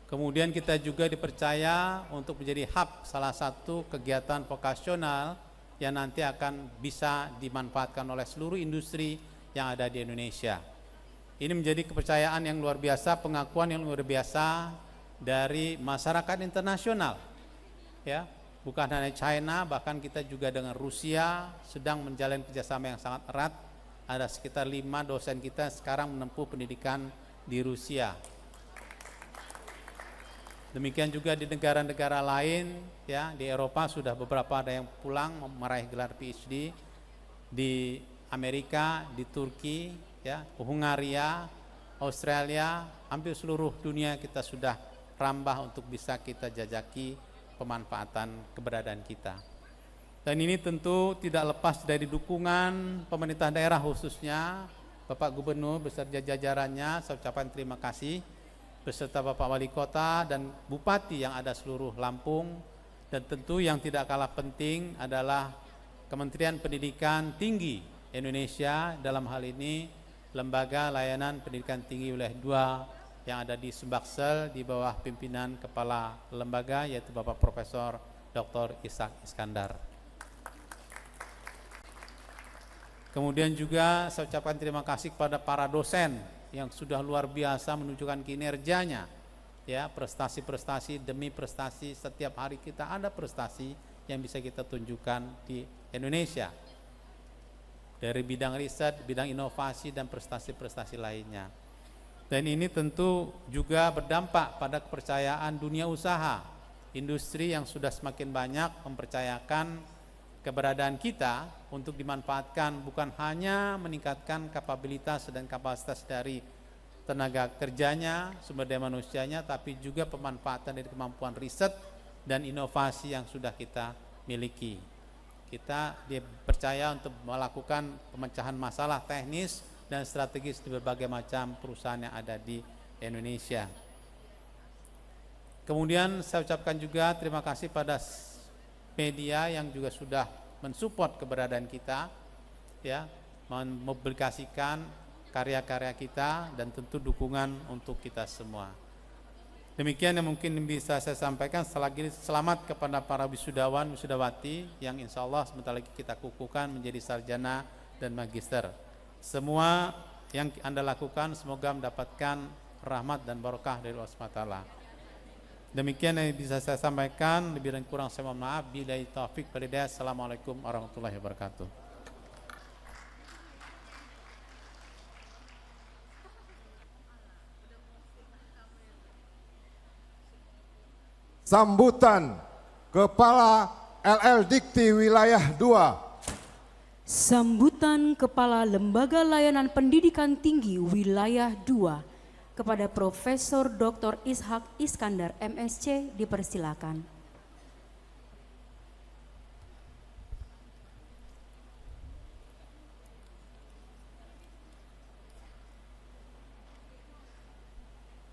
Kemudian kita juga dipercaya untuk menjadi hub salah satu kegiatan vokasional yang nanti akan bisa dimanfaatkan oleh seluruh industri yang ada di Indonesia. Ini menjadi kepercayaan yang luar biasa, pengakuan yang luar biasa dari masyarakat internasional. Ya, bukan hanya China, bahkan kita juga dengan Rusia sedang menjalin kerjasama yang sangat erat. Ada sekitar 5 dosen kita sekarang menempuh pendidikan di Rusia. Demikian juga di negara-negara lain, ya, di Eropa sudah beberapa ada yang pulang meraih gelar PhD, di Amerika, di Turki, ya, Hungaria, Australia, hampir seluruh dunia kita sudah rambah untuk bisa kita jajaki pemanfaatan keberadaan kita. Dan ini tentu tidak lepas dari dukungan pemerintah daerah, khususnya Bapak Gubernur beserta jajarannya. Saya ucapkan terima kasih beserta Bapak Wali Kota dan Bupati yang ada seluruh Lampung, dan tentu yang tidak kalah penting adalah Kementerian Pendidikan Tinggi Indonesia, dalam hal ini Lembaga Layanan Pendidikan Tinggi Wilayah 2 yang ada di Sumbaksel di bawah pimpinan Kepala Lembaga yaitu Bapak Profesor Dr. Ishak Iskandar. Kemudian juga saya ucapkan terima kasih kepada para dosen yang sudah luar biasa menunjukkan kinerjanya, ya, prestasi-prestasi demi prestasi. Setiap hari kita ada prestasi yang bisa kita tunjukkan di Indonesia dari bidang riset, bidang inovasi dan prestasi-prestasi lainnya. Dan ini tentu juga berdampak pada kepercayaan dunia usaha, industri yang sudah semakin banyak mempercayakan keberadaan kita untuk dimanfaatkan, bukan hanya meningkatkan kapabilitas dan kapasitas dari tenaga kerjanya, sumber daya manusianya, tapi juga pemanfaatan dari kemampuan riset dan inovasi yang sudah kita miliki. Kita dipercaya untuk melakukan pemecahan masalah teknis dan strategis di berbagai macam perusahaan yang ada di Indonesia. Kemudian saya ucapkan juga terima kasih pada media yang juga sudah mensupport keberadaan kita, ya, mempublikasikan karya-karya kita dan tentu dukungan untuk kita semua. Demikian yang mungkin bisa saya sampaikan. Selagi selamat kepada para wisudawan, wisudawati yang insya Allah sebentar lagi kita kukuhkan menjadi sarjana dan magister. Semua yang Anda lakukan semoga mendapatkan rahmat dan barokah dari Allah SWT. Demikian yang bisa saya sampaikan, lebih dan kurang saya mohon maaf. Billahi taufik wal hidayah. Assalamualaikum warahmatullahi wabarakatuh. Sambutan Kepala LL Dikti Wilayah 2. Sambutan Kepala Lembaga Layanan Pendidikan Tinggi Wilayah 2 kepada Profesor Dr. Ishak Iskandar MSc dipersilakan.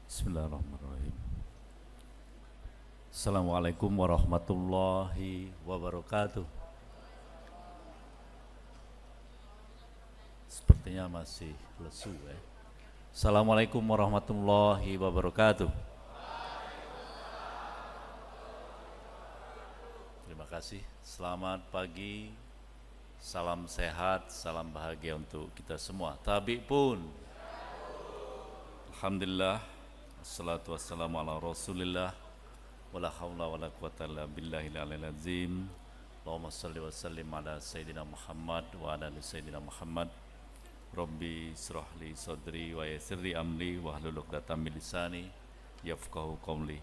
Bismillahirrahmanirrahim. Assalamualaikum warahmatullahi wabarakatuh. Sepertinya masih lesu, ya. Assalamualaikum warahmatullahi wabarakatuh. Terima kasih. Selamat pagi. Salam sehat, salam bahagia untuk kita semua. Tabi pun. Alhamdulillah. Assalatu wassalamu ala Rasulillah. Wala haula wala quwata illa billahil aliyil azim. Allahumma shalli wa sallim ala sayyidina Muhammad wa ala ali sayyidina Muhammad. Rabbi syrahli sadri wa yassirli amri wahlul 'uqdatam min lisani yafqahu qawli.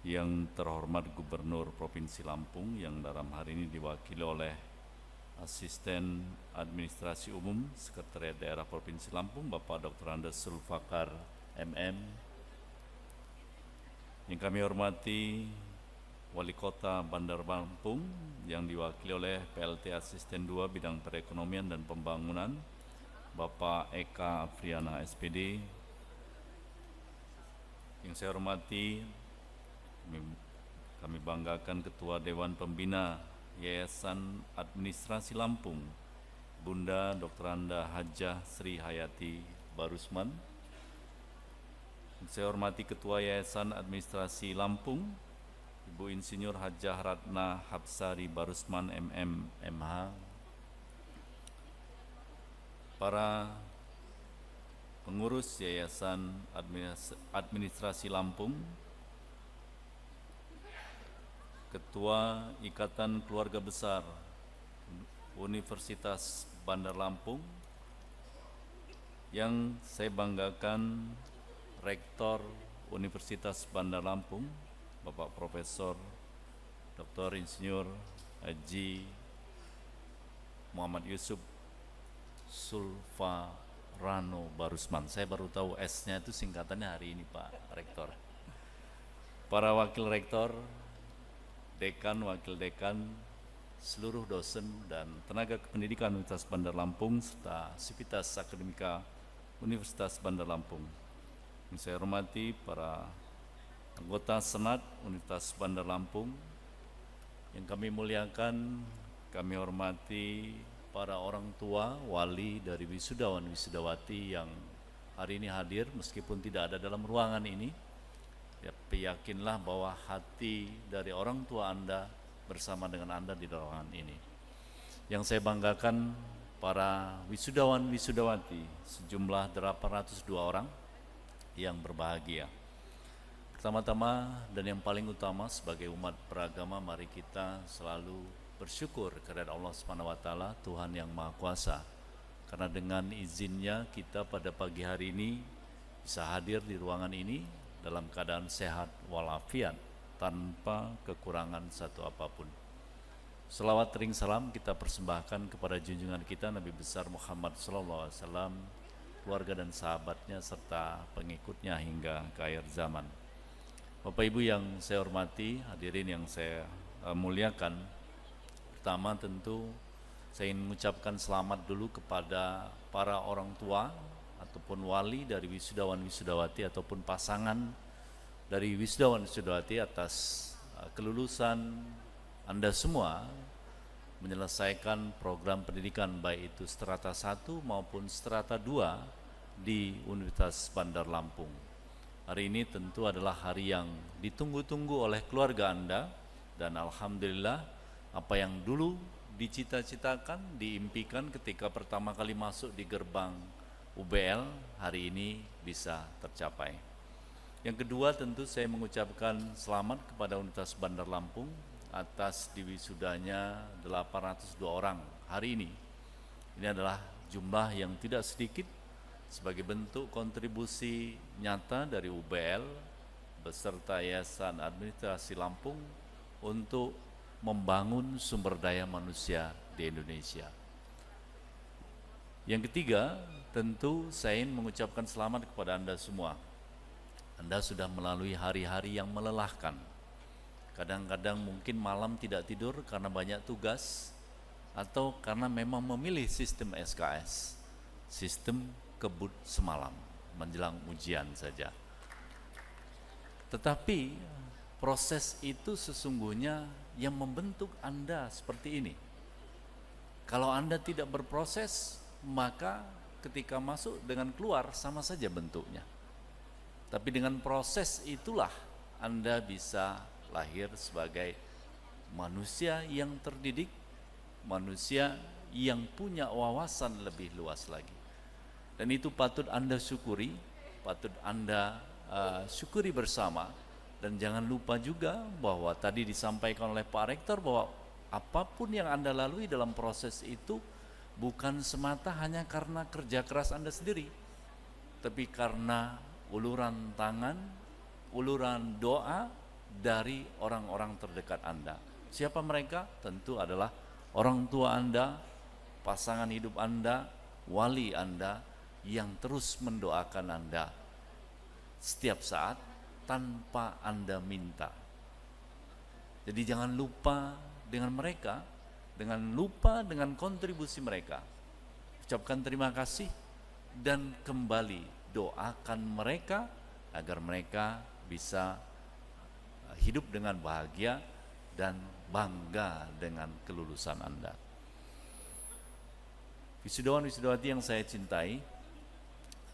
Yang terhormat Gubernur Provinsi Lampung yang dalam hari ini diwakili oleh Asisten Administrasi Umum Sekretariat Daerah Provinsi Lampung Bapak Dr. Andes Sulfakar MM, Yang kami hormati Wali Kota Bandar Lampung yang diwakili oleh PLT Asisten 2 Bidang Perekonomian dan Pembangunan, Bapak Eka Afriana SPD. Yang saya hormati, kami banggakan Ketua Dewan Pembina Yayasan Administrasi Lampung, Bunda Dr. Anda Hajah Sri Hayati Barusman. Yang saya hormati Ketua Yayasan Administrasi Lampung, Ibu Insinyur Hajah Ratna Hapsari Barusman MM MH. Para pengurus Yayasan Administrasi Lampung, Ketua Ikatan Keluarga Besar Universitas Bandar Lampung, yang saya banggakan Rektor Universitas Bandar Lampung, Bapak Profesor Dr. Insinyur Haji Muhammad Yusuf Sulfarano Barusman. Saya baru tahu S-nya itu singkatannya hari ini, Pak Rektor. Para wakil rektor, dekan, wakil dekan, seluruh dosen dan tenaga kependidikan Universitas Bandar Lampung serta Sivitas Akademika Universitas Bandar Lampung. Yang saya hormati para anggota Senat Universitas Bandar Lampung, yang kami muliakan, kami hormati para orang tua, wali dari wisudawan wisudawati yang hari ini hadir meskipun tidak ada dalam ruangan ini. Ya, yakinlah bahwa hati dari orang tua Anda bersama dengan Anda di ruangan ini. Yang saya banggakan para wisudawan wisudawati sejumlah 802 orang yang berbahagia. Pertama-tama dan yang paling utama sebagai umat beragama, mari kita selalu bersyukur kepada Allah Subhanahu wa taala, Tuhan yang Maha Kuasa. Karena dengan izinnya kita pada pagi hari ini bisa hadir di ruangan ini dalam keadaan sehat walafiat tanpa kekurangan satu apapun. Selawat ring salam kita persembahkan kepada junjungan kita Nabi besar Muhammad SAW, keluarga dan sahabatnya serta pengikutnya hingga ke akhir zaman. Bapak Ibu yang saya hormati, hadirin yang saya muliakan, pertama tentu saya ingin mengucapkan selamat dulu kepada para orang tua ataupun wali dari wisudawan wisudawati ataupun pasangan dari wisudawan wisudawati atas kelulusan Anda semua menyelesaikan program pendidikan baik itu strata 1 maupun strata 2 di Universitas Bandar Lampung. Hari ini tentu adalah hari yang ditunggu-tunggu oleh keluarga Anda dan alhamdulillah apa yang dulu dicita-citakan, diimpikan ketika pertama kali masuk di gerbang UBL hari ini bisa tercapai. Yang kedua tentu saya mengucapkan selamat kepada Universitas Bandar Lampung atas diwisudanya 802 orang hari ini. Ini adalah jumlah yang tidak sedikit sebagai bentuk kontribusi nyata dari UBL beserta Yayasan Administrasi Lampung untuk membangun sumber daya manusia di Indonesia. Yang ketiga, tentu saya ingin mengucapkan selamat kepada Anda semua. Anda sudah melalui hari-hari yang melelahkan. Kadang-kadang mungkin malam tidak tidur karena banyak tugas atau karena memang memilih sistem SKS, sistem kebut semalam menjelang ujian saja. Tetapi proses itu sesungguhnya yang membentuk Anda seperti ini. Kalau Anda tidak berproses, maka ketika masuk dengan keluar sama saja bentuknya. Tapi dengan proses itulah Anda bisa lahir sebagai manusia yang terdidik, manusia yang punya wawasan lebih luas lagi. Dan itu patut Anda syukuri, patut Anda syukuri bersama. Dan jangan lupa juga bahwa tadi disampaikan oleh Pak Rektor bahwa apapun yang Anda lalui dalam proses itu bukan semata hanya karena kerja keras Anda sendiri, tapi karena uluran tangan, uluran doa dari orang-orang terdekat Anda. Siapa mereka? Tentu adalah orang tua Anda, pasangan hidup Anda, wali Anda yang terus mendoakan Anda setiap saat tanpa Anda minta. Jadi jangan lupa dengan mereka, dengan kontribusi mereka. Ucapkan terima kasih dan kembali doakan mereka agar mereka bisa hidup dengan bahagia dan bangga dengan kelulusan Anda. Wisudawan-wisudawati yang saya cintai,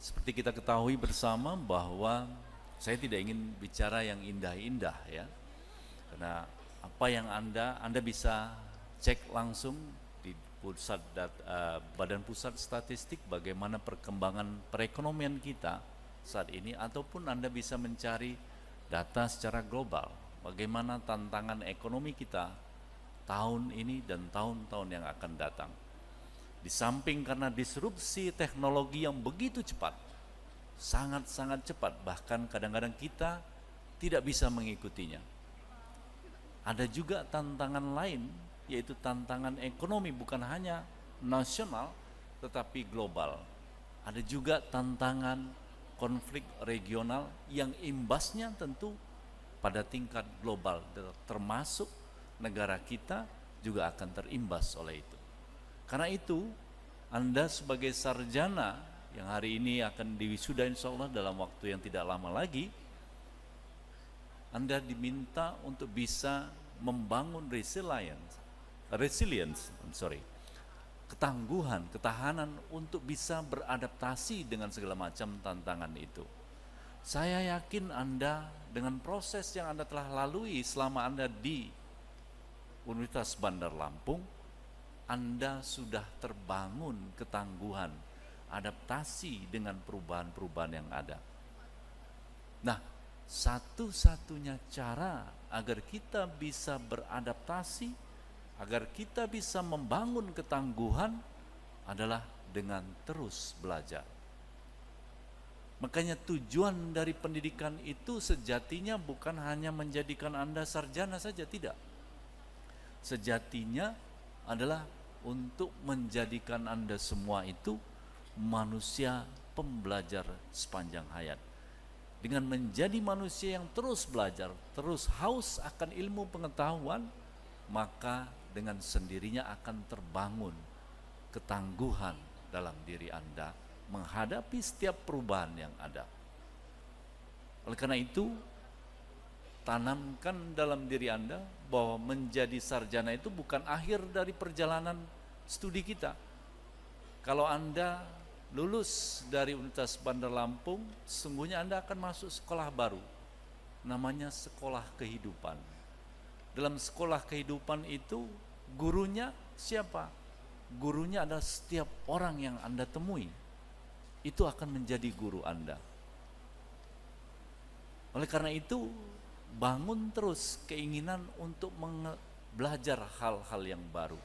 seperti kita ketahui bersama bahwa saya tidak ingin bicara yang indah-indah ya. Karena apa yang Anda bisa cek langsung di Badan Pusat Statistik bagaimana perkembangan perekonomian kita saat ini, ataupun Anda bisa mencari data secara global bagaimana tantangan ekonomi kita tahun ini dan tahun-tahun yang akan datang. Di samping karena disrupsi teknologi yang begitu cepat, sangat-sangat cepat, bahkan kadang-kadang kita tidak bisa mengikutinya. Ada juga tantangan lain, yaitu tantangan ekonomi bukan hanya nasional tetapi global. Ada juga tantangan konflik regional yang imbasnya tentu pada tingkat global, termasuk negara kita juga akan terimbas oleh itu. Karena itu, Anda sebagai sarjana yang hari ini akan diwisuda insya Allah dalam waktu yang tidak lama lagi, Anda diminta untuk bisa membangun ketangguhan, ketahanan untuk bisa beradaptasi dengan segala macam tantangan itu. Saya yakin Anda dengan proses yang Anda telah lalui selama Anda di Universitas Bandar Lampung, Anda sudah terbangun ketangguhan, adaptasi dengan perubahan-perubahan yang ada. Nah, satu-satunya cara agar kita bisa beradaptasi, agar kita bisa membangun ketangguhan adalah dengan terus belajar. Makanya tujuan dari pendidikan itu sejatinya bukan hanya menjadikan Anda sarjana saja, tidak. Sejatinya adalah untuk menjadikan Anda semua itu manusia pembelajar sepanjang hayat. Dengan menjadi manusia yang terus belajar, terus haus akan ilmu pengetahuan, maka dengan sendirinya akan terbangun ketangguhan dalam diri Anda menghadapi setiap perubahan yang ada. Oleh karena itu, tanamkan dalam diri Anda bahwa menjadi sarjana itu bukan akhir dari perjalanan studi kita. Kalau Anda lulus dari Universitas Bandar Lampung, sesungguhnya Anda akan masuk sekolah baru, namanya sekolah kehidupan. Dalam sekolah kehidupan itu, gurunya siapa? Gurunya adalah setiap orang yang Anda temui. Itu akan menjadi guru Anda. Oleh karena itu, bangun terus keinginan untuk belajar hal-hal yang baru,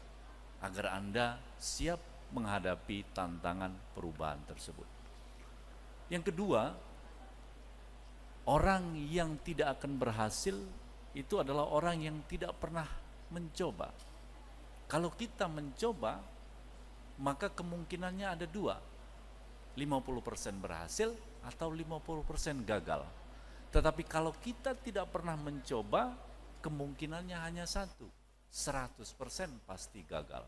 agar Anda siap menghadapi tantangan perubahan tersebut. Yang kedua, orang yang tidak akan berhasil itu adalah orang yang tidak pernah mencoba. Kalau kita mencoba, maka kemungkinannya ada dua, 50% berhasil atau 50% gagal. Tetapi kalau kita tidak pernah mencoba, kemungkinannya hanya satu, 100% pasti gagal.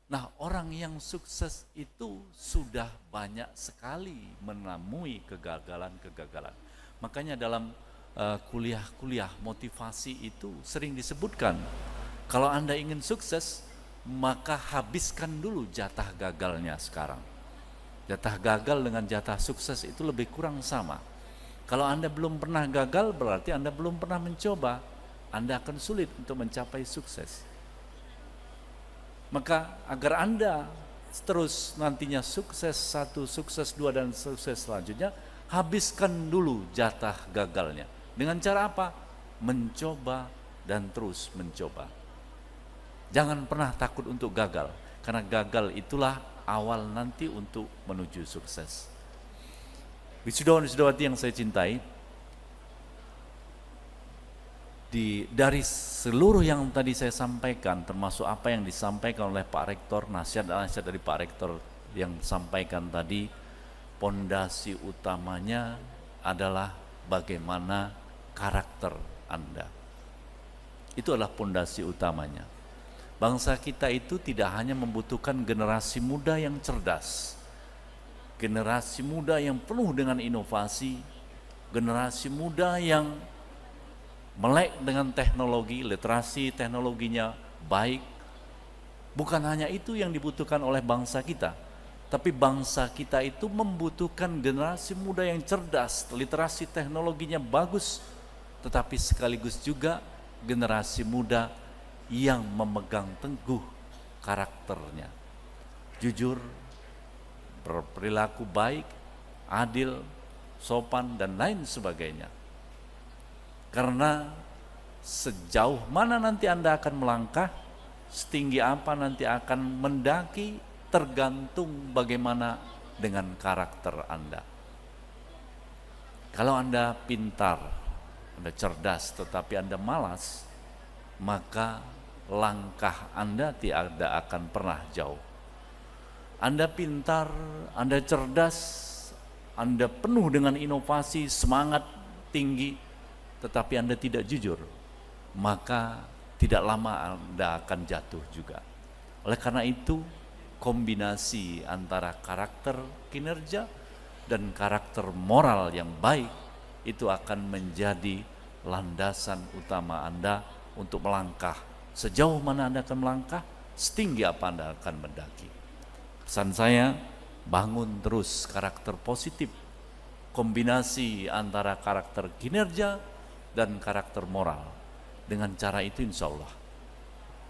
Nah, orang yang sukses itu sudah banyak sekali menemui kegagalan-kegagalan. Makanya dalam kuliah-kuliah motivasi itu sering disebutkan, kalau Anda ingin sukses, maka habiskan dulu jatah gagalnya sekarang. Jatah gagal dengan jatah sukses itu lebih kurang sama. Kalau Anda belum pernah gagal, berarti Anda belum pernah mencoba. Anda akan sulit untuk mencapai sukses. Maka agar Anda terus nantinya sukses 1, sukses 2, dan sukses selanjutnya, habiskan dulu jatah gagalnya. Dengan cara apa? Mencoba dan terus mencoba. Jangan pernah takut untuk gagal, karena gagal itulah awal nanti untuk menuju sukses. Wisudawan-wisudawati yang saya cintai, dari seluruh yang tadi saya sampaikan, termasuk apa yang disampaikan oleh Pak Rektor, nasihat-nasihat dari Pak Rektor yang sampaikan tadi, pondasi utamanya adalah bagaimana karakter Anda. Itu adalah pondasi utamanya. Bangsa kita itu tidak hanya membutuhkan generasi muda yang cerdas, generasi muda yang penuh dengan inovasi, generasi muda yang melek dengan teknologi, literasi teknologinya baik. Bukan hanya itu yang dibutuhkan oleh bangsa kita, tapi bangsa kita itu membutuhkan generasi muda yang cerdas, literasi teknologinya bagus, tetapi sekaligus juga generasi muda yang memegang teguh karakternya, jujur, berperilaku baik, adil, sopan, dan lain sebagainya. Karena sejauh mana nanti Anda akan melangkah, setinggi apa nanti akan mendaki, tergantung bagaimana dengan karakter Anda. Kalau Anda pintar, Anda cerdas, tetapi Anda malas, maka langkah Anda tidak akan pernah jauh. Anda pintar, Anda cerdas, Anda penuh dengan inovasi, semangat tinggi, tetapi Anda tidak jujur, maka tidak lama Anda akan jatuh juga. Oleh karena itu, kombinasi antara karakter kinerja dan karakter moral yang baik itu akan menjadi landasan utama Anda untuk melangkah. Sejauh mana Anda akan melangkah, setinggi apa Anda akan mendaki. Pesan saya, bangun terus karakter positif, kombinasi antara karakter kinerja dan karakter moral. Dengan cara itu insya Allah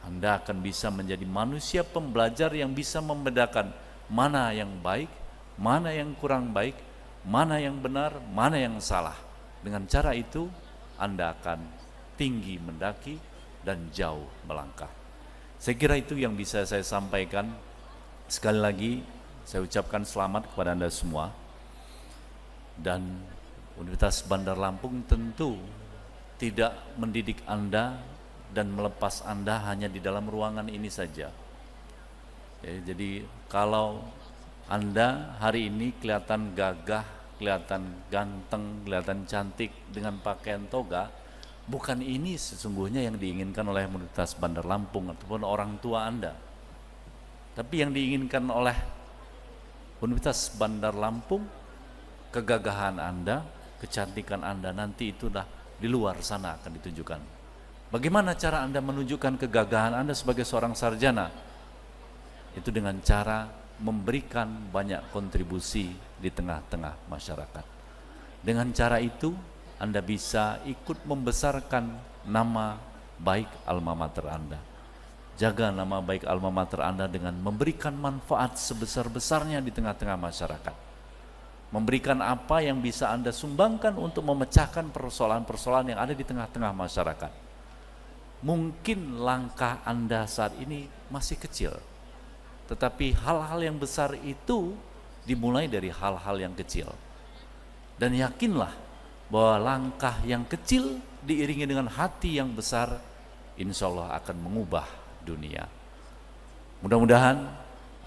Anda akan bisa menjadi manusia pembelajar yang bisa membedakan mana yang baik, mana yang kurang baik, mana yang benar, mana yang salah. Dengan cara itu Anda akan tinggi mendaki dan jauh melangkah. Saya kira itu yang bisa saya sampaikan. Sekali lagi saya ucapkan selamat kepada Anda semua. Dan Universitas Bandar Lampung tentu tidak mendidik Anda dan melepas Anda hanya di dalam ruangan ini saja. Jadi kalau Anda hari ini kelihatan gagah, kelihatan ganteng, kelihatan cantik dengan pakaian toga, bukan ini sesungguhnya yang diinginkan oleh Universitas Bandar Lampung ataupun orang tua Anda. Tapi yang diinginkan oleh Universitas Bandar Lampung, kegagahan Anda, kecantikan Anda nanti itulah di luar sana akan ditunjukkan. Bagaimana cara Anda menunjukkan kegagahan Anda sebagai seorang sarjana? Itu dengan cara memberikan banyak kontribusi di tengah-tengah masyarakat. Dengan cara itu Anda bisa ikut membesarkan nama baik alma mater Anda. Jaga nama baik alma mater Anda dengan memberikan manfaat sebesar-besarnya di tengah-tengah masyarakat. Memberikan apa yang bisa Anda sumbangkan untuk memecahkan persoalan-persoalan yang ada di tengah-tengah masyarakat. Mungkin langkah Anda saat ini masih kecil, tetapi hal-hal yang besar itu dimulai dari hal-hal yang kecil. Dan yakinlah bahwa langkah yang kecil diiringi dengan hati yang besar, insya Allah akan mengubah dunia. Mudah-mudahan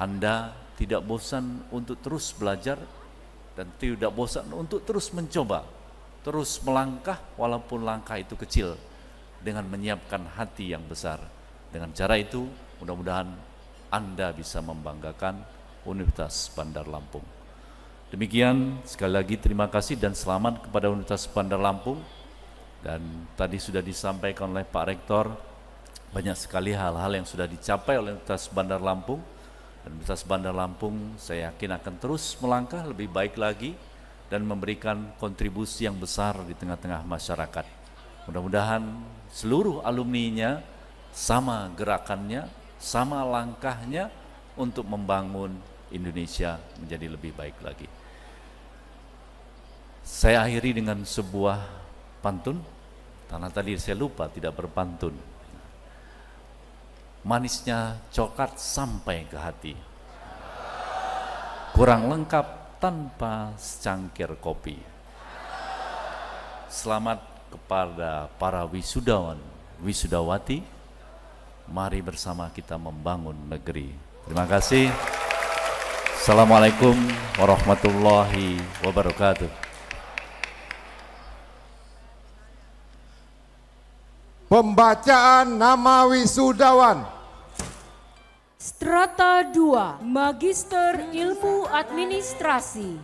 Anda tidak bosan untuk terus belajar, dan tidak bosan untuk terus mencoba, terus melangkah walaupun langkah itu kecil, dengan menyiapkan hati yang besar. Dengan cara itu mudah-mudahan Anda bisa membanggakan Universitas Bandar Lampung. Demikian, sekali lagi terima kasih dan selamat kepada Universitas Bandar Lampung. Dan tadi sudah disampaikan oleh Pak Rektor, banyak sekali hal-hal yang sudah dicapai oleh Universitas Bandar Lampung. Dan Universitas Bandar Lampung saya yakin akan terus melangkah lebih baik lagi dan memberikan kontribusi yang besar di tengah-tengah masyarakat. Mudah-mudahan seluruh alumninya sama gerakannya, sama langkahnya untuk membangun Indonesia menjadi lebih baik lagi. Saya akhiri dengan sebuah pantun, karena tadi saya lupa tidak berpantun. Manisnya coklat sampai ke hati, kurang lengkap tanpa secangkir kopi. Selamat kepada para wisudawan, wisudawati. Mari bersama kita membangun negeri. Terima kasih. Assalamualaikum warahmatullahi wabarakatuh. Pembacaan nama wisudawan. Strata 2, Magister Ilmu Administrasi.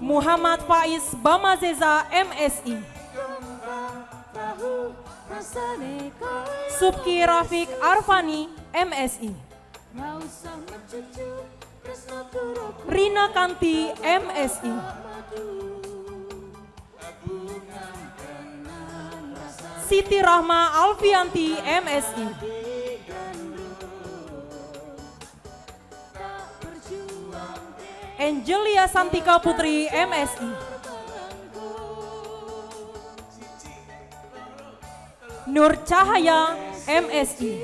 Muhammad Faiz Bamazeza, MSI. Subki Rafiq Arfani, MSI. Rina Kanti, MSI. Siti Rahma Alfianti, MSI. Angelia Santika Putri, MSI. Nur Cahaya, MSI.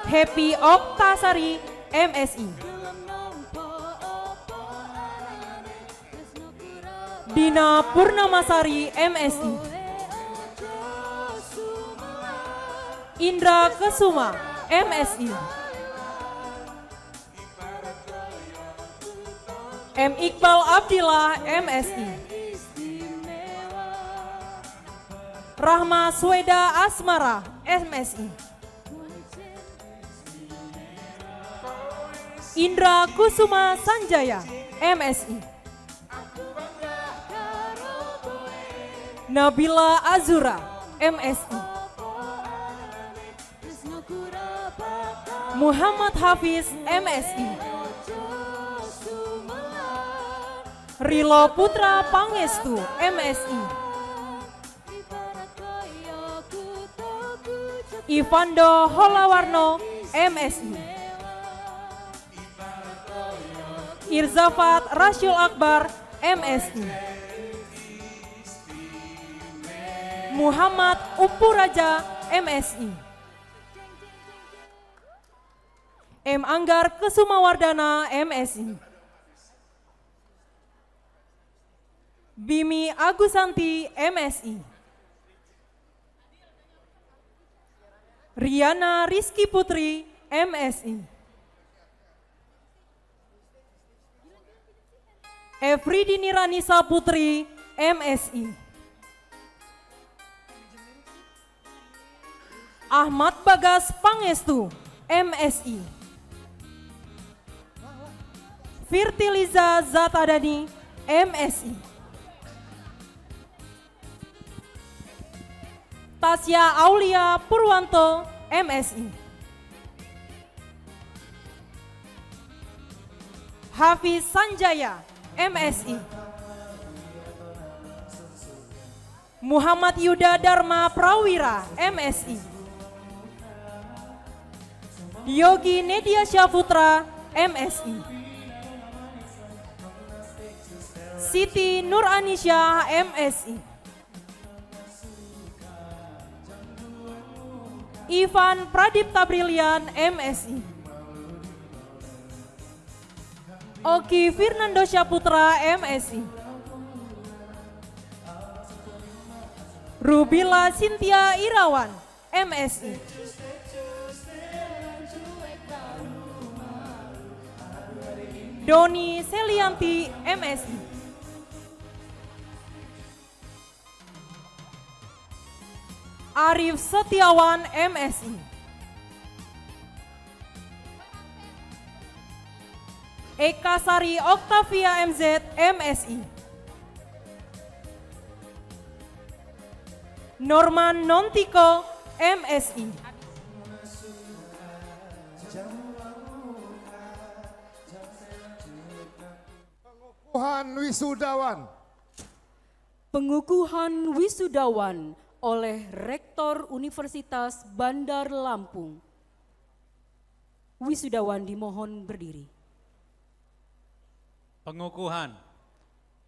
Happy Oktasari, MSI. Dina Purnamasari, MSI. Indra Kesuma, MSI. M. Iqbal Abdillah, MSI. Rahma Sweda Asmara, MSI. Indra Kusuma Sanjaya, MSI. Nabila Azura, MSI. Muhammad Hafiz, MSI. Rilo Putra Pangestu, MSI. Ivando Holawarno, MSI. Irzafat Rasyul Akbar, MSI. Muhammad Umpuraja, MSI. M. Anggar Kesumawardana, MSI. Bimi Agusanti, MSI. Riana Rizky Putri, MSI. Efridini Ranisa Putri, MSI. Ahmad Bagas Pangestu, MSI. Firtiliza Zatadani, MSI. Tasya Aulia Purwanto, MSI. Hafiz Sanjaya, MSI. Muhammad Yuda Dharma Prawira, MSI. Yogi Nedia Syaputra, MSI. Siti Nur Anisha, MSI. Ivan Pradipta Brilian, MSI. Oki Fernando Syaputra, MSI. Rubila Cynthia Irawan, MSI. Doni Selianti, MSI. Arif Setiawan, MSI. Eka Sari Oktavia MZ, MSI. Norman Nontiko, MSI. Pengukuhan wisudawan. Pengukuhan wisudawan oleh Rektor Universitas Bandar Lampung. Wisudawan dimohon berdiri. Pengukuhan.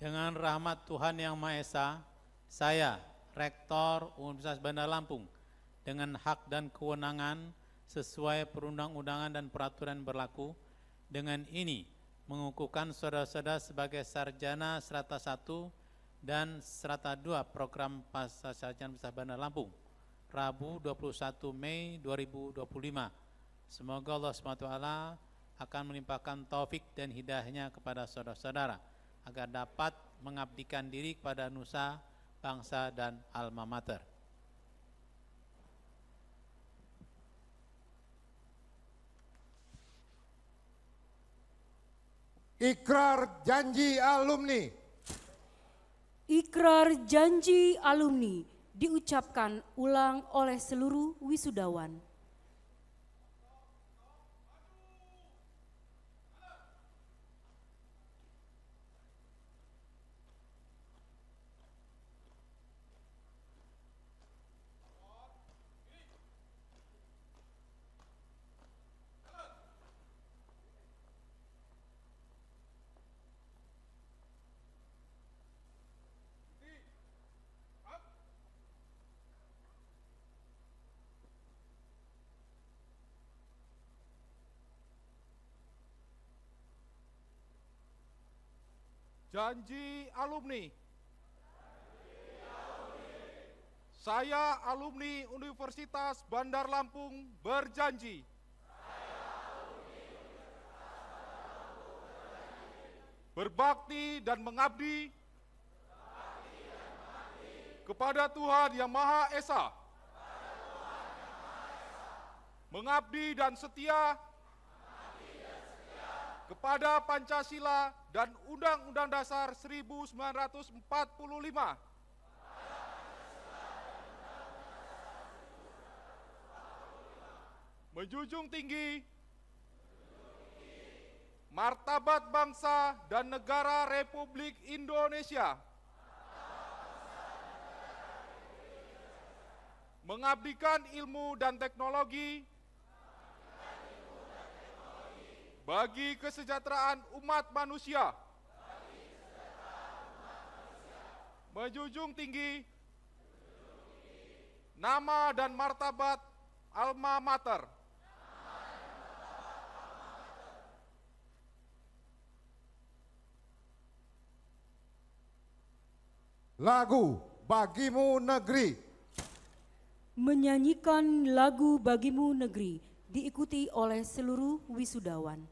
Dengan rahmat Tuhan Yang Maha Esa, saya, Rektor Universitas Bandar Lampung, dengan hak dan kewenangan sesuai perundang-undangan dan peraturan berlaku, dengan ini mengukuhkan saudara-saudara sebagai sarjana strata 1 dan strata 2 program pasca sarjana Universitas Bandar Lampung, Rabu 21 Mei 2025. Semoga Allah SWT akan melimpahkan taufik dan hidayahnya kepada saudara-saudara agar dapat mengabdikan diri kepada nusa, bangsa, dan alma mater. Ikrar janji alumni. Ikrar janji alumni diucapkan ulang oleh seluruh wisudawan. Janji alumni. Saya alumni Universitas Bandar Lampung berjanji. Berbakti dan mengabdi kepada Tuhan Yang Maha Esa. Mengabdi dan setia kepada Pancasila dan Undang-Undang Dasar 1945. Menjunjung tinggi martabat bangsa dan negara Republik Indonesia. Mengabdikan ilmu dan teknologi bagi kesejahteraan umat manusia. Menjunjung tinggi nama dan martabat alma mater. Lagu Bagimu Negeri. Menyanyikan lagu Bagimu Negeri diikuti oleh seluruh wisudawan.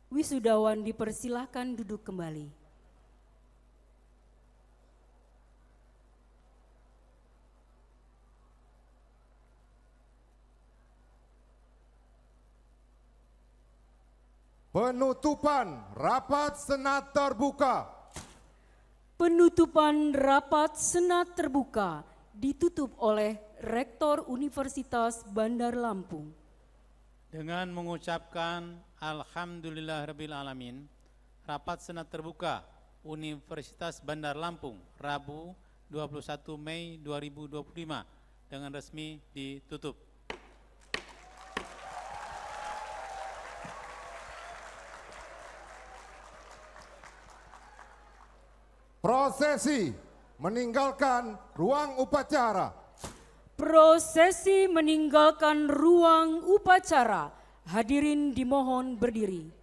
Wisudawan dipersilahkan duduk kembali. Penutupan rapat senat terbuka. Penutupan rapat senat terbuka ditutup oleh Rektor Universitas Bandar Lampung. Dengan mengucapkan Alhamdulillahirabbil alamin, rapat senat terbuka Universitas Bandar Lampung Rabu 21 Mei 2025 dengan resmi ditutup. Prosesi meninggalkan ruang upacara. Prosesi meninggalkan ruang upacara. Hadirin dimohon berdiri.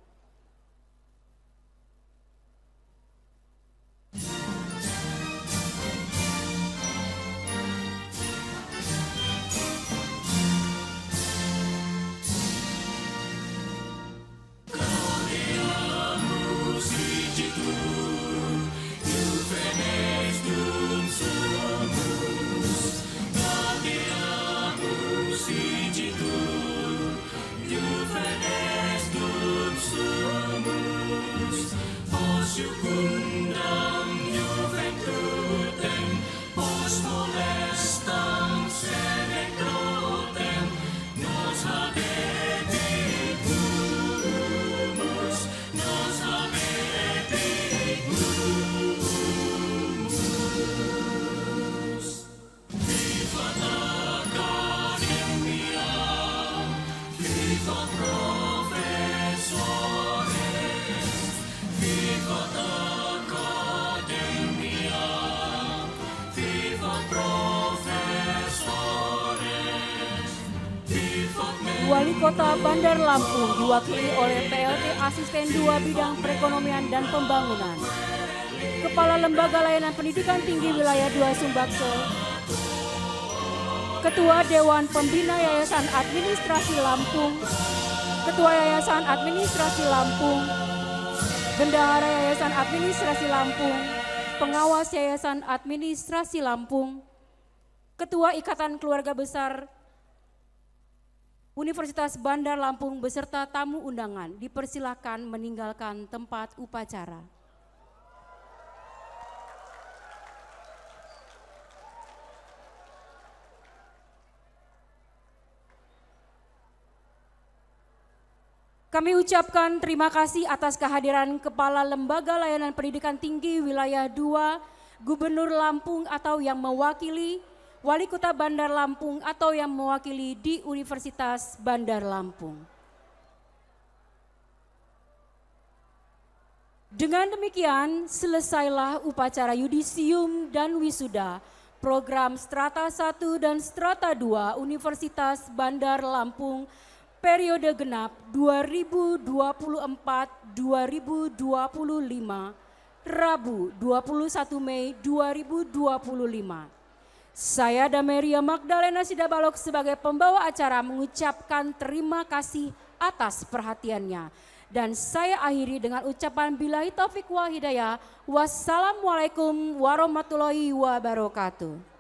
Wali Kota Bandar Lampung diwakili oleh PLT Asisten 2 Bidang Perekonomian dan Pembangunan, Kepala Lembaga Layanan Pendidikan Tinggi Wilayah 2 Sumbakso, Ketua Dewan Pembina Yayasan Administrasi Lampung, Ketua Yayasan Administrasi Lampung, Bendahara Yayasan Administrasi Lampung, Pengawas Yayasan Administrasi Lampung, Ketua Ikatan Keluarga Besar Universitas Bandar Lampung beserta tamu undangan dipersilakan meninggalkan tempat upacara. Kami ucapkan terima kasih atas kehadiran Kepala Lembaga Layanan Pendidikan Tinggi Wilayah 2, Gubernur Lampung atau yang mewakili, Wali Kota Bandar Lampung atau yang mewakili di Universitas Bandar Lampung. Dengan demikian, selesailah upacara yudisium dan wisuda program Strata 1 dan Strata 2 Universitas Bandar Lampung periode genap 2024-2025, Rabu 21 Mei 2025. Saya Dameria Magdalena Sidabalok sebagai pembawa acara mengucapkan terima kasih atas perhatiannya. Dan saya akhiri dengan ucapan billahi taufiq wal hidayah. Wassalamualaikum warahmatullahi wabarakatuh.